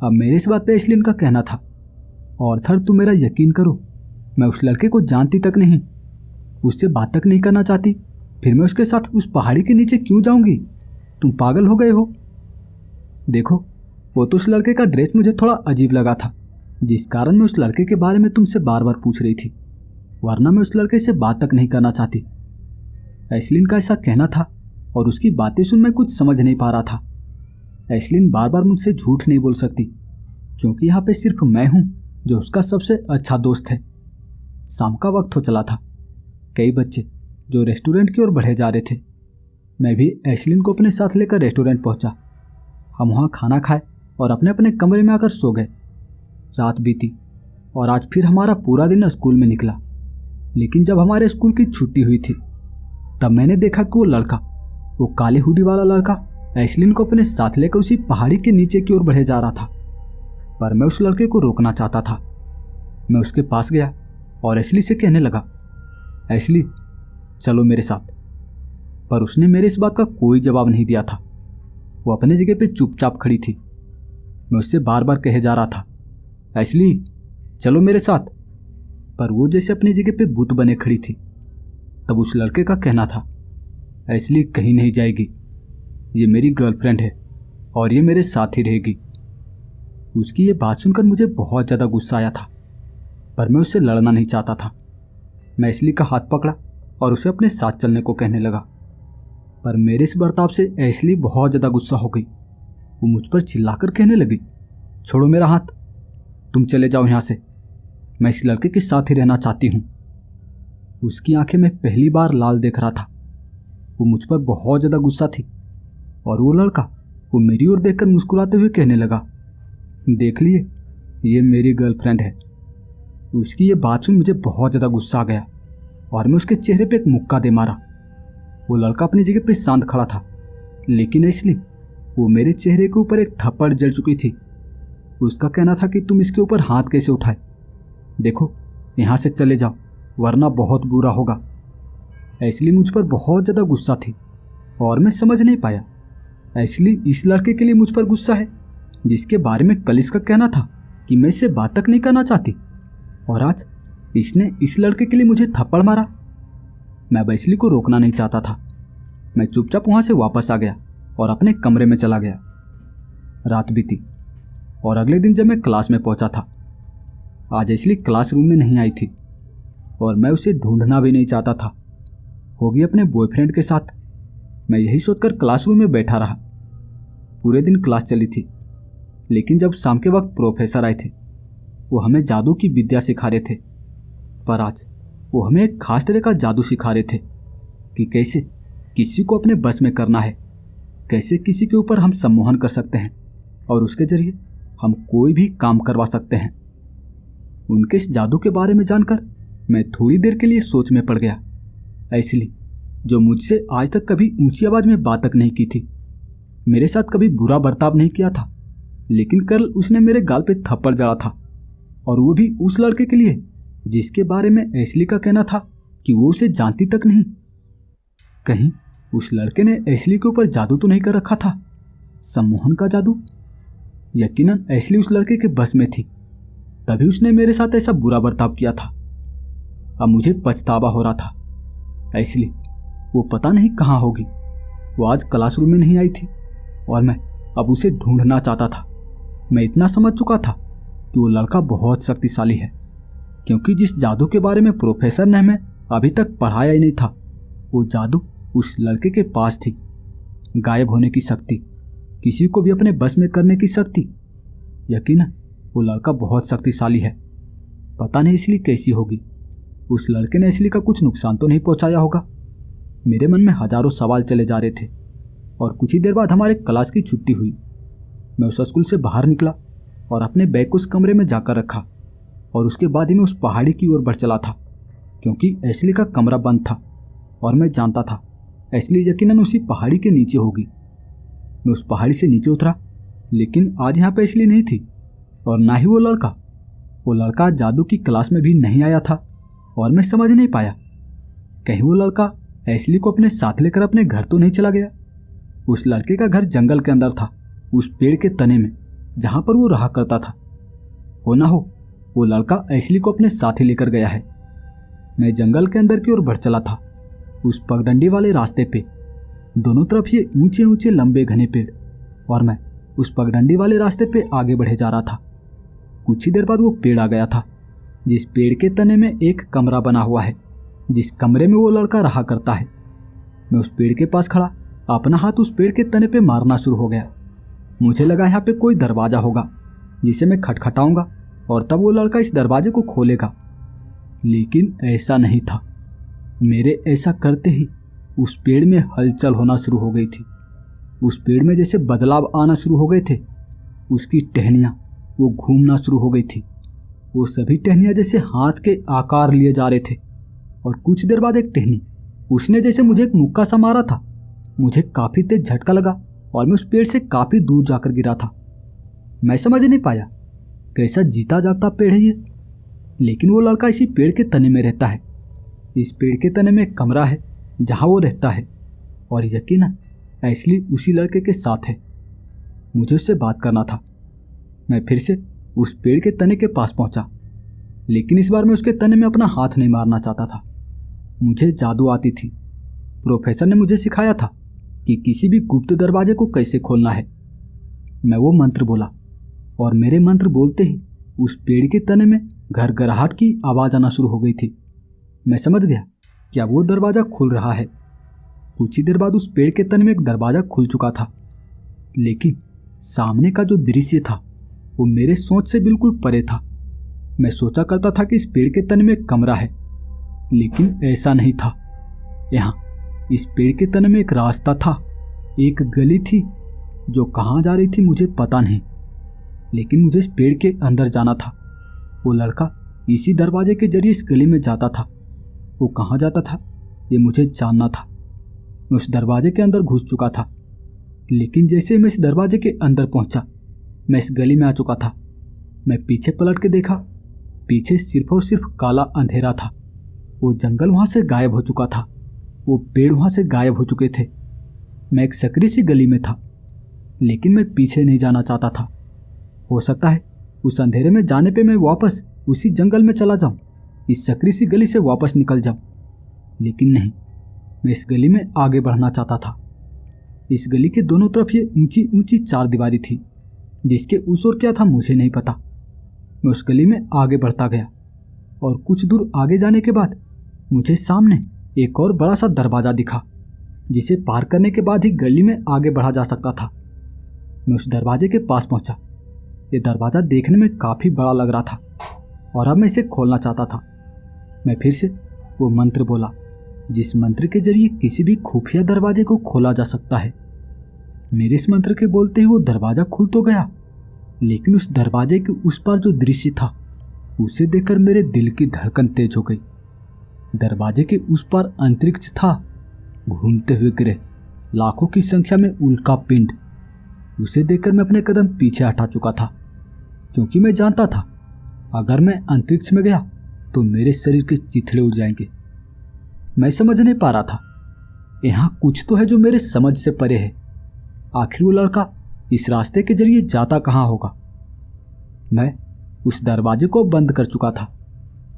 अब मेरे इस बात पे एशलीन का कहना था, ऑर्थर तुम मेरा यकीन करो, मैं उस लड़के को जानती तक नहीं, उससे बात तक नहीं करना चाहती, फिर मैं उसके साथ उस पहाड़ी के नीचे क्यों जाऊंगी? तुम पागल हो गए हो? देखो, वो तो उस लड़के का ड्रेस मुझे थोड़ा अजीब लगा था, जिस कारण मैं उस लड़के के बारे में तुमसे बार बार पूछ रही थी, वरना मैं उस लड़के से बात तक नहीं करना चाहती। एशलीन का ऐसा कहना था और उसकी बातें सुन मैं कुछ समझ नहीं पा रहा था। एशलीन बार बार मुझसे झूठ नहीं बोल सकती, क्योंकि यहाँ पे सिर्फ मैं हूँ जो उसका सबसे अच्छा दोस्त है। शाम का वक्त हो चला था। कई बच्चे जो रेस्टोरेंट की ओर बढ़े जा रहे थे। मैं भी एशलीन को अपने साथ लेकर रेस्टोरेंट पहुंचा। हम वहाँ खाना खाए और अपने अपने कमरे में आकर सो गए। रात बीती और आज फिर हमारा पूरा दिन स्कूल में निकला। लेकिन जब हमारे स्कूल की छुट्टी हुई थी तब मैंने देखा कि वो लड़का, वो काले हुडी वाला लड़का, एशलीन को अपने साथ लेकर उसी पहाड़ी के नीचे की ओर बढ़े जा रहा था। पर मैं उस लड़के को रोकना चाहता था। मैं उसके पास गया और एशली से कहने लगा, एशली चलो मेरे साथ। पर उसने मेरे इस बात का कोई जवाब नहीं दिया था। वो अपने जगह पे चुपचाप खड़ी थी। मैं उससे बार बार कहे जा रहा था, एशली चलो मेरे साथ, पर वो जैसे अपनी जगह पे बुत बने खड़ी थी। तब उस लड़के का कहना था, एशली कहीं नहीं जाएगी, ये मेरी गर्लफ्रेंड है और ये मेरे साथ ही रहेगी। उसकी ये बात सुनकर मुझे बहुत ज़्यादा गुस्सा आया था, पर मैं उससे लड़ना नहीं चाहता था। मैं एशली का हाथ पकड़ा और उसे अपने साथ चलने को कहने लगा। पर मेरे इस बर्ताव से एशली बहुत ज़्यादा गुस्सा हो गई। वो मुझ पर चिल्लाकर कहने लगी, छोड़ो मेरा हाथ, तुम चले जाओ यहाँ से, मैं इस लड़के के साथ ही रहना चाहती हूँ। उसकी आंखें मैं पहली बार लाल देख रहा था। वो मुझ पर बहुत ज़्यादा गुस्सा थी। और वो लड़का, वो मेरी ओर देखकर मुस्कुराते हुए कहने लगा, देख लिए, ये मेरी गर्लफ्रेंड है। उसकी ये बात सुन मुझे बहुत ज़्यादा गुस्सा आ गया और मैं उसके चेहरे पे एक मुक्का दे मारा। वो लड़का अपनी जगह पे शांत खड़ा था, लेकिन एशली, वो मेरे चेहरे के ऊपर एक थप्पड़ जल चुकी थी। उसका कहना था कि तुम इसके ऊपर हाथ कैसे उठाए, देखो यहाँ से चले जाओ वरना बहुत बुरा होगा। एशली मुझ पर बहुत ज़्यादा गुस्सा थी और मैं समझ नहीं पाया, एशली इस लड़के के लिए मुझ पर गुस्सा है जिसके बारे में कल इसका कहना था कि मैं इससे बात तक नहीं करना चाहती, और आज इसने इस लड़के के लिए मुझे थप्पड़ मारा। मैं अब एशली को रोकना नहीं चाहता था। मैं चुपचाप वहाँ से वापस आ गया और अपने कमरे में चला गया। रात बीती और अगले दिन जब मैं क्लास में पहुँचा था, आज एशली क्लासरूम में नहीं आई थी और मैं उसे ढूंढना भी नहीं चाहता था। होगी अपने बॉयफ्रेंड के साथ। मैं यही सोचकर क्लासरूम में बैठा रहा। पूरे दिन क्लास चली थी, लेकिन जब शाम के वक्त प्रोफेसर आए थे, वो हमें जादू की विद्या सिखा रहे थे। पर आज वो हमें एक खास तरह का जादू सिखा रहे थे कि कैसे किसी को अपने बस में करना है, कैसे किसी के ऊपर हम सम्मोहन कर सकते हैं और उसके जरिए हम कोई भी काम करवा सकते हैं। उनके इस जादू के बारे में जानकर मैं थोड़ी देर के लिए सोच में पड़ गया। एशली, जो मुझसे आज तक कभी ऊंची आवाज में बात तक नहीं की थी, मेरे साथ कभी बुरा बर्ताव नहीं किया था, लेकिन कल उसने मेरे गाल पे थप्पड़ जड़ा था, और वो भी उस लड़के के लिए जिसके बारे में एशली का कहना था कि वो उसे जानती तक नहीं। कहीं उस लड़के ने एशली के ऊपर जादू तो नहीं कर रखा था, सम्मोहन का जादू? यकीनन एशली उस लड़के के बस में थी, तभी उसने मेरे साथ ऐसा बुरा बर्ताव किया था। अब मुझे पछतावा हो रहा था। एशली, वो पता नहीं कहाँ होगी। वो आज क्लासरूम में नहीं आई थी और मैं अब उसे ढूंढना चाहता था। मैं इतना समझ चुका था कि वो लड़का बहुत शक्तिशाली है क्योंकि जिस जादू के बारे में प्रोफेसर ने हमें अभी तक पढ़ाया ही नहीं था, वो जादू उस लड़के के पास थी। गायब होने की शक्ति, किसी को भी अपने बस में करने की शक्ति। यकीनन वो लड़का बहुत शक्तिशाली है। पता नहीं एशली कैसी होगी। उस लड़के ने एशली का कुछ नुकसान तो नहीं पहुंचाया होगा। मेरे मन में हजारों सवाल चले जा रहे थे। और कुछ ही देर बाद हमारे क्लास की छुट्टी हुई। मैं उस स्कूल से बाहर निकला और अपने बैग को उस कमरे में जाकर रखा, और उसके बाद ही मैं उस पहाड़ी की ओर बढ़ चला था, क्योंकि एशली का कमरा बंद था और मैं जानता था एशली यकीनन उसी पहाड़ी के नीचे होगी। मैं उस पहाड़ी से नीचे उतरा, लेकिन आज यहाँ पे एशली नहीं थी और ना ही वो लड़का। वो लड़का जादू की क्लास में भी नहीं आया था और मैं समझ नहीं पाया कहीं वो लड़का एशली को अपने साथ लेकर अपने घर तो नहीं चला गया। उस लड़के का घर जंगल के अंदर था, उस पेड़ के तने में जहां पर वो रहा करता था। हो ना हो वो लड़का एशली को अपने साथ ही लेकर गया है। मैं जंगल के अंदर की ओर बढ़ चला था। उस पगडंडी वाले रास्ते पे दोनों तरफ ये ऊंचे ऊंचे लंबे घने पेड़, और मैं उस पगडंडी वाले रास्ते पे आगे बढ़े जा रहा था। कुछ ही देर बाद वो पेड़ आ गया था, जिस पेड़ के तने में एक कमरा बना हुआ है, जिस कमरे में वो लड़का रहा करता है। मैं उस पेड़ के पास खड़ा अपना हाथ उस पेड़ के तने पे मारना शुरू हो गया। मुझे लगा यहाँ पे कोई दरवाजा होगा जिसे मैं खटखटाऊंगा और तब वो लड़का इस दरवाजे को खोलेगा, लेकिन ऐसा नहीं था। मेरे ऐसा करते ही उस पेड़ में हलचल होना शुरू हो गई थी। उस पेड़ में जैसे बदलाव आना शुरू हो गए थे। उसकी टहनियाँ वो घूमना शुरू हो गई थी। वो सभी टहनियाँ जैसे हाथ के आकार लिए जा रहे थे, और कुछ देर बाद एक टहनी उसने जैसे मुझे एक मुक्का सा मारा था। मुझे काफी तेज झटका लगा और मैं उस पेड़ से काफी दूर जाकर गिरा था। मैं समझ नहीं पाया कैसा जीता जागता पेड़ है ये, लेकिन वो लड़का इसी पेड़ के तने में रहता है। इस पेड़ के तने में एक कमरा है जहां वो रहता है, और यकीनन एशली उसी लड़के के साथ है। मुझे उससे बात करना था। मैं फिर से उस पेड़ के तने के पास पहुंचा, लेकिन इस बार मैं उसके तने में अपना हाथ नहीं मारना चाहता था। मुझे जादू आती थी। प्रोफेसर ने मुझे सिखाया था कि किसी भी गुप्त दरवाजे को कैसे खोलना है। मैं वो मंत्र बोला, और मेरे मंत्र बोलते ही उस पेड़ के तने में घरघराहट की आवाज आना शुरू हो गई थी। मैं समझ गया कि अब वो दरवाजा खुल रहा है। कुछ ही देर बाद उस पेड़ के तने में एक दरवाजा खुल चुका था, लेकिन सामने का जो दृश्य था वो मेरे सोच से बिल्कुल परे था। मैं सोचा करता था कि इस पेड़ के तने में एक कमरा है, लेकिन ऐसा नहीं था। यहाँ इस पेड़ के तने में एक रास्ता था, एक गली थी जो कहाँ जा रही थी मुझे पता नहीं, लेकिन मुझे इस पेड़ के अंदर जाना था। वो लड़का इसी दरवाजे के जरिए इस गली में जाता था। वो कहाँ जाता था ये मुझे जानना था। मैं उस दरवाजे के अंदर घुस चुका था, लेकिन जैसे मैं इस दरवाजे के अंदर पहुंचा, मैं इस गली में आ चुका था। मैं पीछे पलट के देखा, पीछे सिर्फ और सिर्फ काला अंधेरा था। वो जंगल वहां से गायब हो चुका था, वो पेड़ वहां से गायब हो चुके थे। मैं एक सकरी सी गली में था, लेकिन मैं पीछे नहीं जाना चाहता था। हो सकता है उस अंधेरे में जाने पे मैं वापस उसी जंगल में चला जाऊं, इस सकरी सी गली से वापस निकल जाऊं, लेकिन नहीं, मैं इस गली में आगे बढ़ना चाहता था। इस गली के दोनों तरफ ये ऊंची ऊंची चार दीवारी थी, जिसके उस ओर क्या था मुझे नहीं पता। मैं उस गली में आगे बढ़ता गया, और कुछ दूर आगे जाने के बाद मुझे सामने एक और बड़ा सा दरवाजा दिखा, जिसे पार करने के बाद ही गली में आगे बढ़ा जा सकता था। मैं उस दरवाजे के पास पहुंचा। ये दरवाजा देखने में काफी बड़ा लग रहा था, और अब मैं इसे खोलना चाहता था। मैं फिर से वो मंत्र बोला, जिस मंत्र के जरिए किसी भी खुफिया दरवाजे को खोला जा सकता है। मेरे इस मंत्र के बोलते ही वो दरवाजा खुल तो गया, लेकिन उस दरवाजे के उस पार जो दृश्य था उसे देखकर मेरे दिल की धड़कन तेज हो गई। दरवाजे के उस पार अंतरिक्ष था, घूमते हुए ग्रह, लाखों की संख्या में उल्का पिंड। उसे देखकर मैं अपने कदम पीछे हटा चुका था, क्योंकि मैं जानता था अगर मैं अंतरिक्ष में गया तो मेरे शरीर के चिथड़े उड़ जाएंगे। मैं समझ नहीं पा रहा था, यहाँ कुछ तो है जो मेरे समझ से परे है। आखिर वो लड़का इस रास्ते के जरिए जाता कहाँ होगा। मैं उस दरवाजे को बंद कर चुका था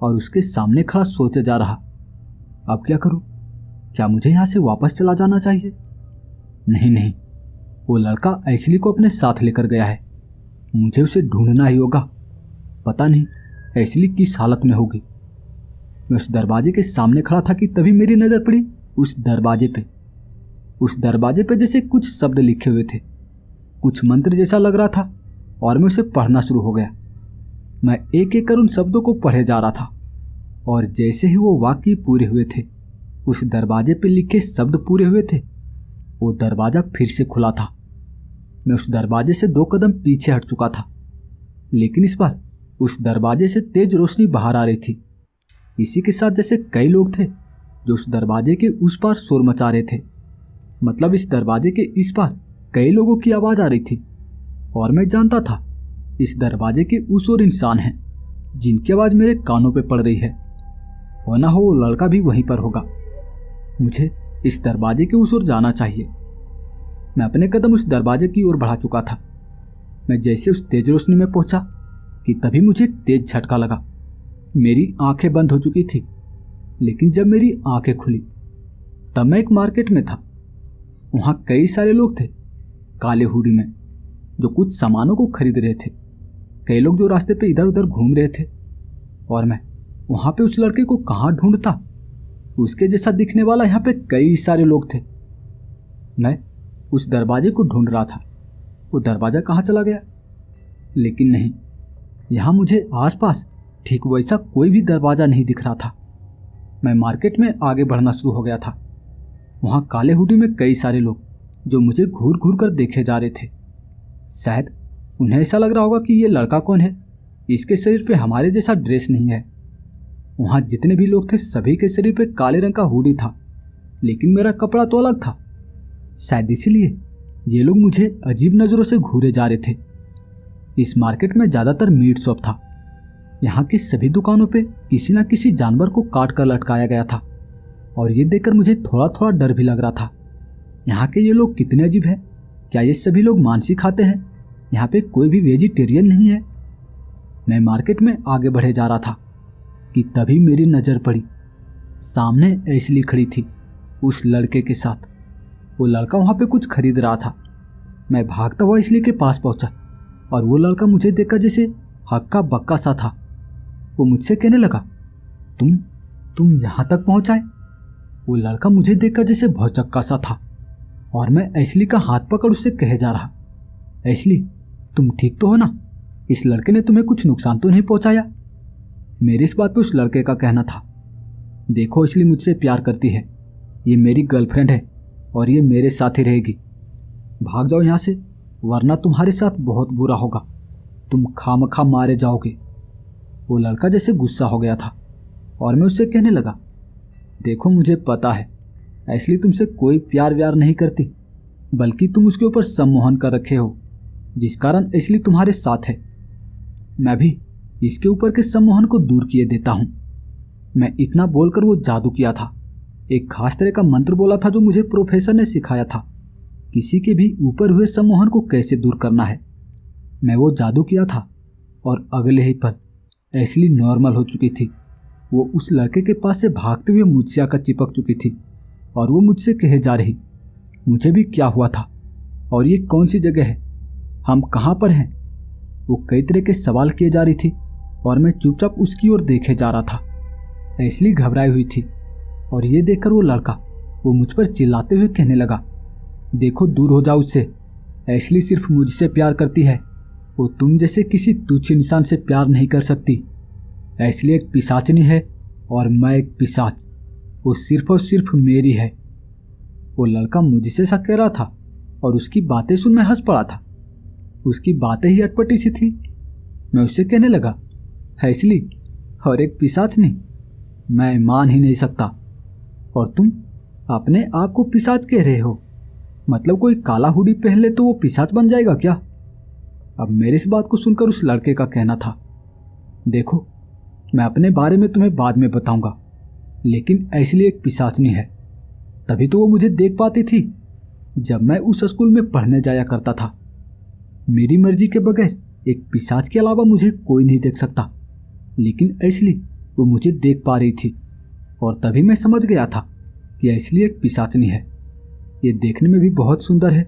और उसके सामने खड़ा सोचे जा रहा, अब क्या करूं? क्या मुझे यहाँ से वापस चला जाना चाहिए? नहीं नहीं, वो लड़का एशली को अपने साथ लेकर गया है, मुझे उसे ढूंढना ही होगा। पता नहीं ऐसली किस हालत में होगी। मैं उस दरवाजे के सामने खड़ा था कि तभी मेरी नजर पड़ी उस दरवाजे पे। उस दरवाजे पे जैसे कुछ शब्द लिखे हुए थे, कुछ मंत्र जैसा लग रहा था, और मैं उसे पढ़ना शुरू हो गया। मैं एक एक कर उन शब्दों को पढ़े जा रहा था, और जैसे ही वो वाक्य पूरे हुए थे, उस दरवाजे पे लिखे शब्द पूरे हुए थे, वो दरवाजा फिर से खुला था। मैं उस दरवाजे से 2 कदम पीछे हट चुका था, लेकिन इस बार उस दरवाजे से तेज रोशनी बाहर आ रही थी। इसी के साथ जैसे कई लोग थे जो उस दरवाजे के उस पार शोर मचा रहे थे। मतलब इस दरवाजे के इस पार कई लोगों की आवाज आ रही थी, और मैं जानता था इस दरवाजे के उस ओर इंसान हैं जिनकी आवाज मेरे कानों पे पड़ रही है, होना हो वो लड़का भी वहीं पर होगा। मुझे इस दरवाजे के उस ओर जाना चाहिए। मैं अपने कदम उस दरवाजे की ओर बढ़ा चुका था। मैं जैसे उस तेज रोशनी में पहुंचा कि तभी मुझे एक तेज झटका लगा। मेरी आंखें बंद हो चुकी थी, लेकिन जब मेरी आंखें खुली तब मैं एक मार्केट में था। वहां कई सारे लोग थे काले हुडी में, जो कुछ सामानों को खरीद रहे थे। कई लोग जो रास्ते पे इधर उधर घूम रहे थे, और मैं वहां पे उस लड़के को कहाँ ढूंढता। उसके जैसा दिखने वाला यहाँ पे कई सारे लोग थे। मैं उस दरवाजे को ढूंढ रहा था, वो दरवाजा कहाँ चला गया। लेकिन नहीं, यहाँ मुझे आसपास ठीक वैसा कोई भी दरवाजा नहीं दिख रहा था। मैं मार्केट में आगे बढ़ना शुरू हो गया था। वहां काले हुडी में कई सारे लोग जो मुझे घूर घूर कर देखे जा रहे थे। शायद उन्हें ऐसा लग रहा होगा कि ये लड़का कौन है, इसके शरीर पे हमारे जैसा ड्रेस नहीं है। वहां जितने भी लोग थे सभी के शरीर पे काले रंग का हुडी था, लेकिन मेरा कपड़ा तो अलग था। शायद इसीलिए ये लोग मुझे अजीब नजरों से घूरे जा रहे थे। इस मार्केट में ज्यादातर मीट शॉप था। यहाँ की सभी दुकानों पे किसी न किसी जानवर को काट कर लटकाया गया था, और ये देखकर मुझे थोड़ा थोड़ा डर भी लग रहा था। यहाँ के ये लोग कितने अजीब हैं। क्या ये सभी लोग मांसी खाते हैं? यहाँ पे कोई भी वेजिटेरियन नहीं है। मैं मार्केट में आगे बढ़े जा रहा था कि तभी मेरी नज़र पड़ी। सामने ऐसली खड़ी थी उस लड़के के साथ। वो लड़का वहाँ पे कुछ खरीद रहा था। मैं भागता हुआ ऐसली के पास पहुँचा, और वो लड़का मुझे देखकर जैसे हक्का बक्का सा था। वो मुझसे कहने लगा, तुम यहाँ तक पहुँच आए। वो लड़का मुझे देखकर जैसे भौचक्का सा था, और मैं ऐसली का हाथ पकड़ उससे कहे जा रहा, ऐसली तुम ठीक तो हो ना? इस लड़के ने तुम्हें कुछ नुकसान तो नहीं पहुँचाया? मेरी इस बात पे उस लड़के का कहना था, देखो ऐसली मुझसे प्यार करती है, ये मेरी गर्लफ्रेंड है और ये मेरे साथ ही रहेगी। भाग जाओ यहाँ से, वरना तुम्हारे साथ बहुत बुरा होगा, तुम खामखा मारे जाओगे। वो लड़का जैसे गुस्सा हो गया था, और मैं उससे कहने लगा, देखो मुझे पता है ऐसली तुमसे कोई प्यार व्यार नहीं करती, बल्कि तुम उसके ऊपर सम्मोहन कर रखे हो, जिस कारण ऐसली तुम्हारे साथ है। मैं भी इसके ऊपर के सम्मोहन को दूर किए देता हूँ। मैं इतना बोलकर वो जादू किया था। एक खास तरह का मंत्र बोला था जो मुझे प्रोफेसर ने सिखाया था, किसी के भी ऊपर हुए सम्मोहन को कैसे दूर करना है। मैं वो जादू किया था, और अगले ही पल ऐसली नॉर्मल हो चुकी थी। वो उस लड़के के पास से भागते हुए मुझसे आकर चिपक चुकी थी, और वो मुझसे कहे जा रही, मुझे भी क्या हुआ था, और ये कौन सी जगह है, हम कहाँ पर हैं। वो कई तरह के सवाल किए जा रही थी, और मैं चुपचाप उसकी ओर देखे जा रहा था। ऐसली घबराई हुई थी, और ये देखकर वो लड़का वो मुझ पर चिल्लाते हुए कहने लगा, देखो दूर हो जाओ उससे, ऐसली सिर्फ मुझसे प्यार करती है, वो तुम जैसे किसी तुच्छ इंसान से प्यार नहीं कर सकती। ऐसली एक पिशाचनी है और मैं एक पिशाच, वो सिर्फ और सिर्फ मेरी है। वो लड़का मुझसे सा कह रहा था, और उसकी बातें सुन मैं हंस पड़ा था। उसकी बातें ही अटपटी सी थी। मैं उससे कहने लगा, ऐसली और एक पिशाचनी, मैं मान ही नहीं सकता। और तुम अपने आप को पिशाच कह रहे हो? मतलब कोई काला हुडी पहन ले तो वो पिशाच बन जाएगा क्या? अब मेरी इस बात को सुनकर उस लड़के का कहना था, देखो मैं अपने बारे में तुम्हें बाद में बताऊंगा, लेकिन ऐसली एक पिशाचनी है। तभी तो वो मुझे देख पाती थी जब मैं उस स्कूल में पढ़ने जाया करता था। मेरी मर्जी के बगैर एक पिशाच के अलावा मुझे कोई नहीं देख सकता, लेकिन ऐसली वो मुझे देख पा रही थी, और तभी मैं समझ गया था कि ऐसली एक पिशाचनी है। ये देखने में भी बहुत सुंदर है,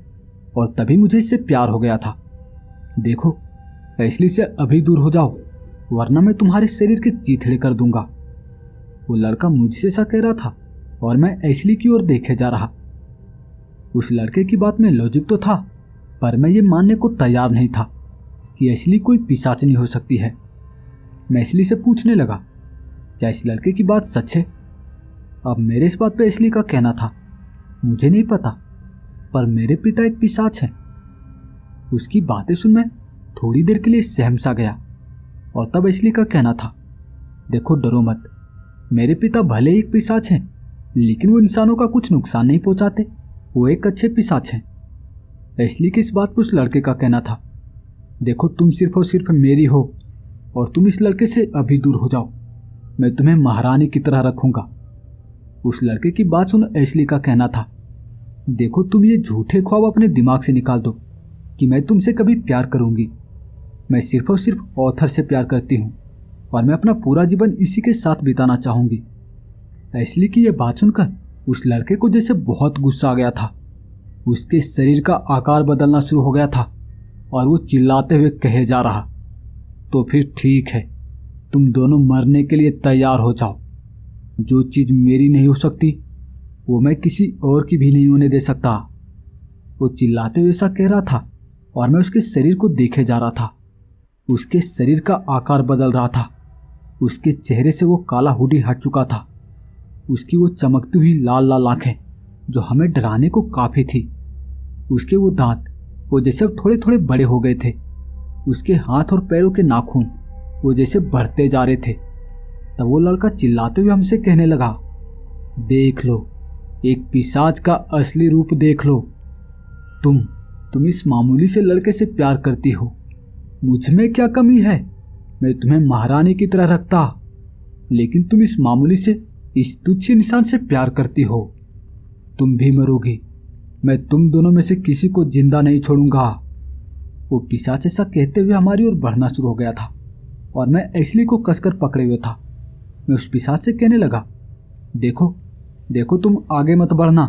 और तभी मुझे इससे प्यार हो गया था। देखो ऐसली से अभी दूर हो जाओ, वरना मैं तुम्हारे शरीर के चीथड़े कर दूंगा। वो लड़का मुझसे ऐसा कह रहा था और मैं एशली की ओर देखे जा रहा। उस लड़के की बात में लॉजिक तो था, पर मैं ये मानने को तैयार नहीं था कि एशली कोई पिशाचनी हो सकती है। मैं एशली से पूछने लगा, क्या इस लड़के की बात सच है? अब मेरे इस बात पे एशली का कहना था, मुझे नहीं पता, पर मेरे पिता एक पिशाच है। उसकी बातें सुन मैं थोड़ी देर के लिए सहम सा गया और तब एशली का कहना था, देखो डरो मत, मेरे पिता भले एक पिशाच हैं, लेकिन वो इंसानों का कुछ नुकसान नहीं पहुंचाते, वो एक अच्छे पिशाच हैं। एशली की इस बात पर उस लड़के का कहना था, देखो तुम सिर्फ और सिर्फ मेरी हो और तुम इस लड़के से अभी दूर हो जाओ, मैं तुम्हें महारानी की तरह रखूंगा। उस लड़के की बात सुन एशली का कहना था, देखो तुम ये झूठे ख्वाब अपने दिमाग से निकाल दो कि मैं तुमसे कभी प्यार करूंगी। मैं सिर्फ और सिर्फ ऑथर से प्यार करती हूँ और मैं अपना पूरा जीवन इसी के साथ बिताना चाहूंगी। एशली की यह बात सुनकर उस लड़के को जैसे बहुत गुस्सा आ गया था। उसके शरीर का आकार बदलना शुरू हो गया था और वो चिल्लाते हुए कहे जा रहा, तो फिर ठीक है, तुम दोनों मरने के लिए तैयार हो जाओ। जो चीज मेरी नहीं हो सकती वो मैं किसी और की भी नहीं होने दे सकता। वो चिल्लाते हुए ऐसा कह रहा था और मैं उसके शरीर को देखे जा रहा था। उसके शरीर का आकार बदल रहा था। उसके चेहरे से वो काला हुडी हट चुका था। उसकी वो चमकती हुई लाल लाल आंखें जो हमें डराने को काफी थी। उसके वो दांत वो जैसे अब थोड़े थोड़े बड़े हो गए थे। उसके हाथ और पैरों के नाखून वो जैसे बढ़ते जा रहे थे। तब वो लड़का चिल्लाते हुए हमसे कहने लगा, देख लो, एक पिशाच का असली रूप देख लो। तुम इस मामूली से लड़के से प्यार करती हो, मुझ में क्या कमी है? मैं तुम्हें महारानी की तरह रखता, लेकिन तुम इस मामूली से, इस तुच्छ इंसान से प्यार करती हो। तुम भी मरोगी, मैं तुम दोनों में से किसी को जिंदा नहीं छोड़ूंगा। वो पिशाच ऐसा कहते हुए हमारी ओर बढ़ना शुरू हो गया था और मैं एशली को कसकर पकड़े हुए था। मैं उस पिशाच से कहने लगा, देखो देखो, तुम आगे मत बढ़ना,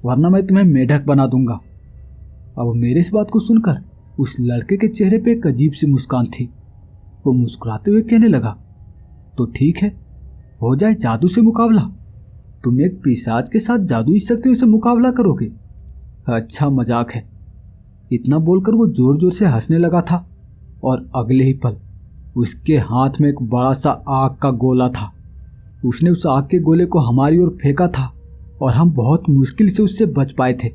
वरना मैं तुम्हें मेढक बना दूंगा। अब मेरी इस बात को सुनकर उस लड़के के चेहरे पे एक अजीब सी मुस्कान थी। वो मुस्कुराते हुए कहने लगा, तो ठीक है, हो जाए जादू से मुकाबला। तुम एक पिशाच के साथ जादुई शक्तियों से मुकाबला करोगे? अच्छा मजाक है। इतना बोलकर वो जोर जोर से हंसने लगा था और अगले ही पल उसके हाथ में एक बड़ा सा आग का गोला था। उसने उस आग के गोले को हमारी ओर फेंका था और हम बहुत मुश्किल से उससे बच पाए थे।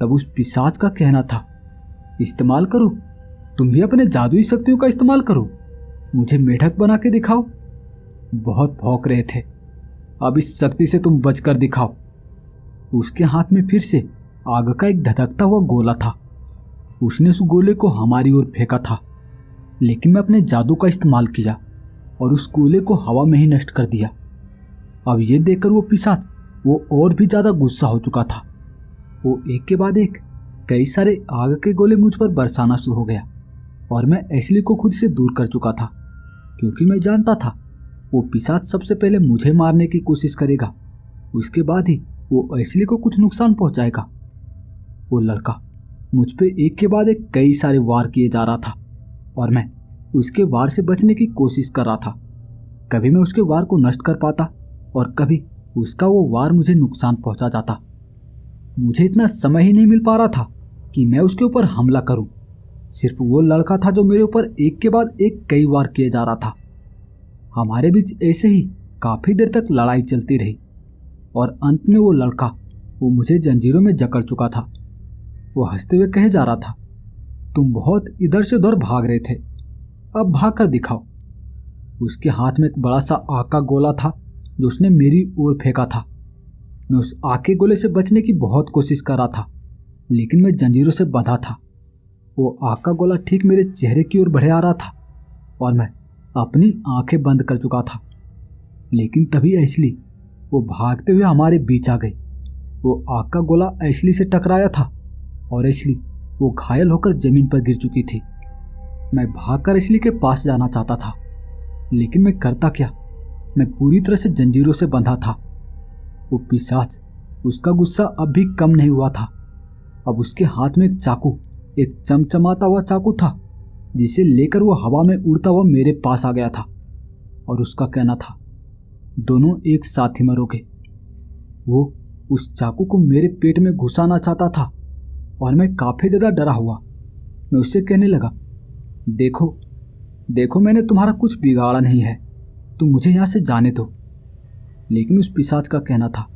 तब उस पिशाच का कहना था, इस्तेमाल करो, तुम भी अपने जादुई शक्तियों का इस्तेमाल करो, मुझे मेढक बना के दिखाओ। बहुत भौंक रहे थे, अब इस शक्ति से तुम बचकर दिखाओ। उसके हाथ में फिर से आग का एक धधकता हुआ गोला था। उसने उस गोले को हमारी ओर फेंका था, लेकिन मैं अपने जादू का इस्तेमाल किया और उस गोले को हवा में ही नष्ट कर दिया। अब ये देखकर वो पिशाच वो और भी ज्यादा गुस्सा हो चुका था। वो एक के बाद एक कई सारे आग के गोले मुझ पर बरसाना शुरू हो गया और मैं एशली को खुद से दूर कर चुका था, क्योंकि मैं जानता था वो पिशाच सबसे पहले मुझे मारने की कोशिश करेगा, उसके बाद ही वो एशली को कुछ नुकसान पहुंचाएगा। वो लड़का मुझ पे एक के बाद एक कई सारे वार किए जा रहा था और मैं उसके वार से बचने की कोशिश कर रहा था। कभी मैं उसके वार को नष्ट कर पाता और कभी उसका वो वार मुझे नुकसान पहुंचा जाता। मुझे इतना समय ही नहीं मिल पा रहा था कि मैं उसके ऊपर हमला करूं। सिर्फ वो लड़का था जो मेरे ऊपर एक के बाद एक कई वार किए जा रहा था। हमारे बीच ऐसे ही काफी देर तक लड़ाई चलती रही और अंत में वो लड़का वो मुझे जंजीरों में जकड़ चुका था। वो हंसते हुए कहे जा रहा था, तुम बहुत इधर से उधर भाग रहे थे, अब भाग कर दिखाओ। उसके हाथ में एक बड़ा सा आग का गोला था जो उसने मेरी ओर फेंका था। मैं उस आग के गोले से बचने की बहुत कोशिश कर रहा था, लेकिन मैं जंजीरों से बंधा था। वो आग का गोला ठीक मेरे चेहरे की ओर बढ़े आ रहा था और मैं अपनी आंखें बंद कर चुका था। लेकिन तभी एशली वो भागते हुए हमारे बीच आ गई। वो आग का गोला एशली से टकराया था और एशली वो घायल होकर जमीन पर गिर चुकी थी। मैं भागकर एशली के पास जाना चाहता था, लेकिन मैं करता क्या, मैं पूरी तरह से जंजीरों से बंधा था। वो पिशाच, उसका गुस्सा अब भी कम नहीं हुआ था। अब उसके हाथ में एक चाकू, एक चमचमाता हुआ चाकू था जिसे लेकर वो हवा में उड़ता हुआ मेरे पास आ गया था और उसका कहना था, दोनों एक साथ ही मरोगे। वो उस चाकू को मेरे पेट में घुसाना चाहता था और मैं काफ़ी ज़्यादा डरा हुआ मैं उससे कहने लगा, देखो देखो, मैंने तुम्हारा कुछ बिगाड़ा नहीं है, तुम मुझे यहाँ से जाने दो। लेकिन उस पिशाच का कहना था,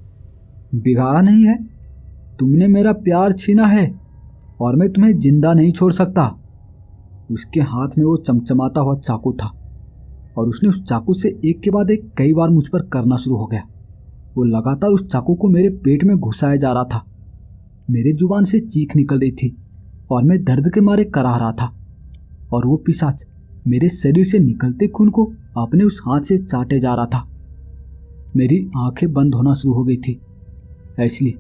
बिगाड़ा नहीं है, तुमने मेरा प्यार छीना है और मैं तुम्हें जिंदा नहीं छोड़ सकता। उसके हाथ में वो चमचमाता हुआ चाकू था और उसने उस चाकू से एक के बाद एक कई बार मुझ पर करना शुरू हो गया। वो लगातार उस चाकू को मेरे पेट में घुसाया जा रहा था। मेरे जुबान से चीख निकल रही थी और मैं दर्द के मारे कराह रहा था और वो पिशाच मेरे शरीर से निकलते खून को अपने उस हाथ से चाटे जा रहा था। मेरी आंखें बंद होना शुरू हो गई थी। एशली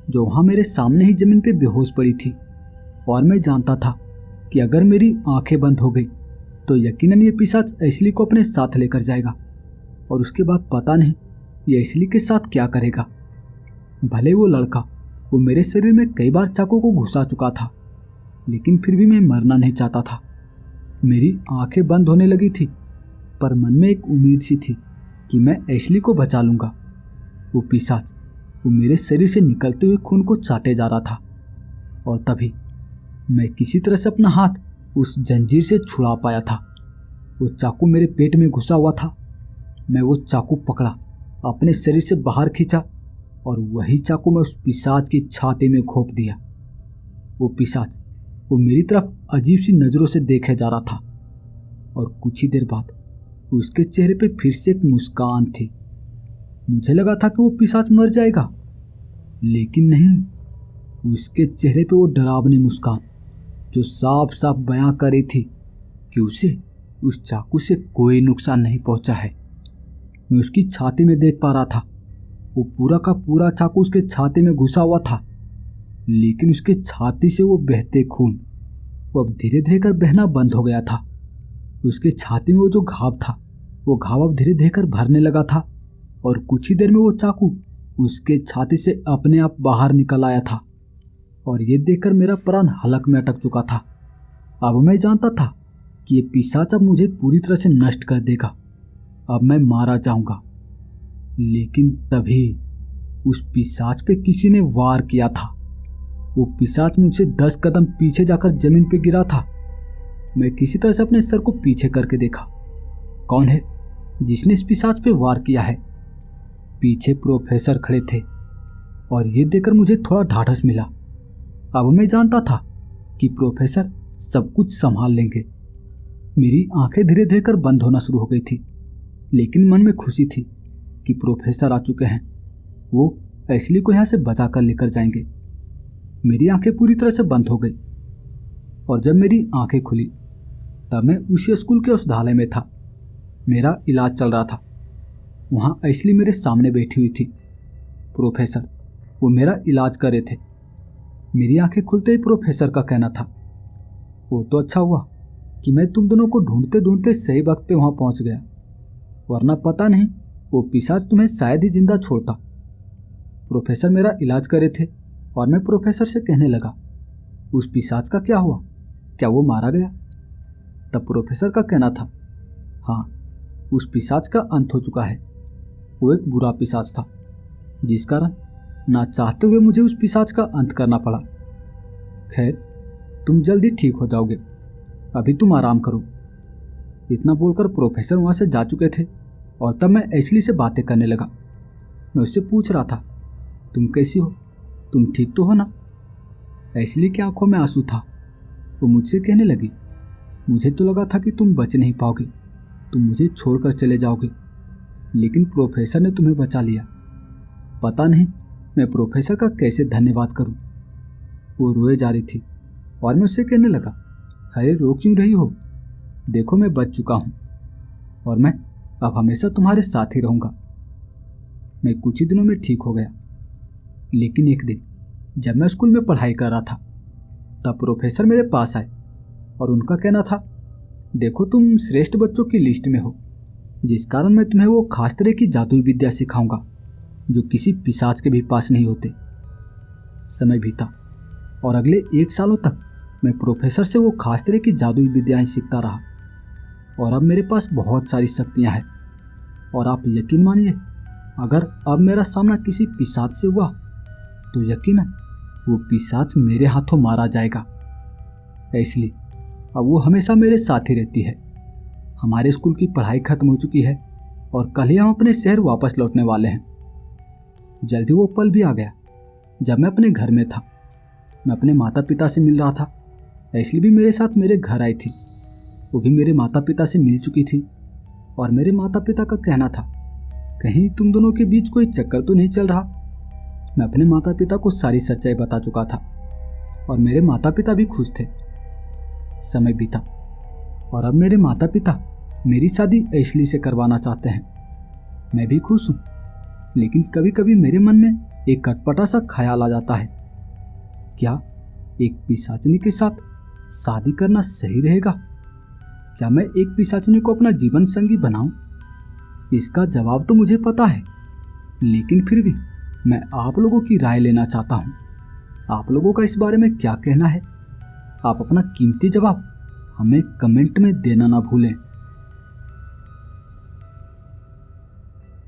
जो वहाँ मेरे सामने ही जमीन पे बेहोश पड़ी थी और मैं जानता था कि अगर मेरी आंखें बंद हो गई तो यकीनन ये पिशाच एशली को अपने साथ लेकर जाएगा और उसके बाद पता नहीं ये एशली के साथ क्या करेगा। भले वो लड़का वो मेरे शरीर में कई बार चाकू को घुसा चुका था, लेकिन फिर भी मैं मरना नहीं चाहता था। मेरी आंखें बंद होने लगी थी, पर मन में एक उम्मीद सी थी कि मैं एशली को बचा लूँगा। वो पिशाच वो मेरे शरीर से निकलते हुए खून को चाटे जा रहा था और तभी मैं किसी तरह से अपना हाथ उस जंजीर से छुड़ा पाया था। वो चाकू मेरे पेट में घुसा हुआ था। मैं वो चाकू पकड़ा, अपने शरीर से बाहर खींचा और वही चाकू मैं उस पिशाच की छाती में घोंप दिया। वो पिशाच वो मेरी तरफ अजीब सी नज़रों से देखे जा रहा था और कुछ ही देर बाद उसके चेहरे पे फिर से एक मुस्कान थी। मुझे लगा था कि वो पिशाच मर जाएगा, लेकिन नहीं। उसके चेहरे पे वो डरावनी मुस्कान जो साफ साफ बयां कर रही थी कि उसे उस चाकू से कोई नुकसान नहीं पहुंचा है। मैं उसकी छाती में देख पा रहा था, वो पूरा का पूरा चाकू उसके छाती में घुसा हुआ था, लेकिन उसके छाती से वो बहते खून वो अब धीरे धीरे कर बहना बंद हो गया था। उसके छाती में वो जो घाव था वो घाव अब धीरे धीरे कर भरने लगा था और कुछ ही देर में वो चाकू उसके छाती से अपने आप बाहर निकल आया था और ये देखकर मेरा प्राण हलक में अटक चुका था। अब मैं जानता था कि ये पिशाच अब मुझे पूरी तरह से नष्ट कर देगा, अब मैं मारा जाऊंगा। लेकिन तभी उस पिशाच पे किसी ने वार किया था। वो पिशाच मुझसे 10 कदम पीछे जाकर जमीन पे गिरा था। मैं किसी तरह से अपने सर को पीछे करके देखा, कौन है जिसने इस पिशाच पे वार किया है। पीछे प्रोफेसर खड़े थे और ये देखकर मुझे थोड़ा ढाढ़स मिला। अब मैं जानता था कि प्रोफेसर सब कुछ संभाल लेंगे। मेरी आंखें धीरे धीरे कर बंद होना शुरू हो गई थी, लेकिन मन में खुशी थी कि प्रोफेसर आ चुके हैं। वो एशली को यहाँ से बचा कर लेकर जाएंगे। मेरी आंखें पूरी तरह से बंद हो गई और जब मेरी आंखें खुली तब मैं उसी स्कूल के औषधालय में था। मेरा इलाज चल रहा था। वहाँ एशली मेरे सामने बैठी हुई थी। प्रोफेसर वो मेरा इलाज कर रहे थे। मेरी आंखें खुलते ही प्रोफेसर का कहना था, वो तो अच्छा हुआ कि मैं तुम दोनों को ढूंढते ढूंढते सही वक्त पे वहाँ पहुँच गया, वरना पता नहीं वो पिशाच तुम्हें शायद ही जिंदा छोड़ता। प्रोफेसर मेरा इलाज कर रहे थे और मैं प्रोफेसर से कहने लगा, उस पिशाच का क्या हुआ, क्या वो मारा गया? तब प्रोफेसर का कहना था, हाँ, उस पिशाच का अंत हो चुका है। वो एक बुरा पिशाच था, जिस कारण ना चाहते हुए मुझे उस पिशाच का अंत करना पड़ा। खैर, तुम जल्दी ठीक हो जाओगे, अभी तुम आराम करो। इतना बोलकर प्रोफेसर वहाँ से जा चुके थे और तब मैं एशली से बातें करने लगा। मैं उससे पूछ रहा था, तुम कैसी हो, तुम ठीक तो हो ना? एशली की आंखों में आंसू था। वो मुझसे कहने लगी, मुझे तो लगा था कि तुम बच नहीं पाओगे, तुम मुझे छोड़कर चले जाओगे, लेकिन प्रोफेसर ने तुम्हें बचा लिया। पता नहीं मैं प्रोफेसर का कैसे धन्यवाद करूं। वो रोए जा रही थी और मैं उससे कहने लगा, अरे रो क्यों रही हो, देखो मैं बच चुका हूं और मैं अब हमेशा तुम्हारे साथ ही रहूंगा। मैं कुछ ही दिनों में ठीक हो गया, लेकिन एक दिन जब मैं स्कूल में पढ़ाई कर रहा था तब प्रोफेसर मेरे पास आए और उनका कहना था, देखो तुम श्रेष्ठ बच्चों की लिस्ट में हो, जिस कारण मैं तुम्हें वो खास तरह की जादुई विद्या सिखाऊंगा जो किसी पिशाच के भी पास नहीं होते। समय बीता और अगले 1 सालों तक मैं प्रोफेसर से वो खास तरह की जादुई विद्याएं सीखता रहा और अब मेरे पास बहुत सारी शक्तियां हैं। और आप यकीन मानिए, अगर अब मेरा सामना किसी पिशाच से हुआ तो यकीनन वो पिशाच मेरे हाथों मारा जाएगा। इसलिए अब वो हमेशा मेरे साथ ही रहती है। हमारे स्कूल की पढ़ाई खत्म हो चुकी है और कल ही हम अपने शहर वापस लौटने वाले हैं। जल्दी वो पल भी आ गया जब मैं अपने घर में था। मैं अपने माता पिता से मिल रहा था। इसलिए भी मेरे साथ मेरे घर आई थी। वो भी मेरे माता पिता से मिल चुकी थी और मेरे माता पिता का कहना था, कहीं तुम दोनों के बीच कोई चक्कर तो नहीं चल रहा। मैं अपने माता पिता को सारी सच्चाई बता चुका था और मेरे माता पिता भी खुश थे। समय बीता और अब मेरे माता पिता मेरी शादी एशली से करवाना चाहते हैं। मैं भी खुश हूँ, लेकिन कभी कभी मेरे मन में एक अटपटा सा ख्याल आ जाता है, क्या एक पिशाचनी के साथ शादी करना सही रहेगा? क्या मैं एक पिशाचनी को अपना जीवन संगी बनाऊं? इसका जवाब तो मुझे पता है, लेकिन फिर भी मैं आप लोगों की राय लेना चाहता हूं। आप लोगों का इस बारे में क्या कहना है? आप अपना कीमती जवाब हमें कमेंट में देना ना भूलें।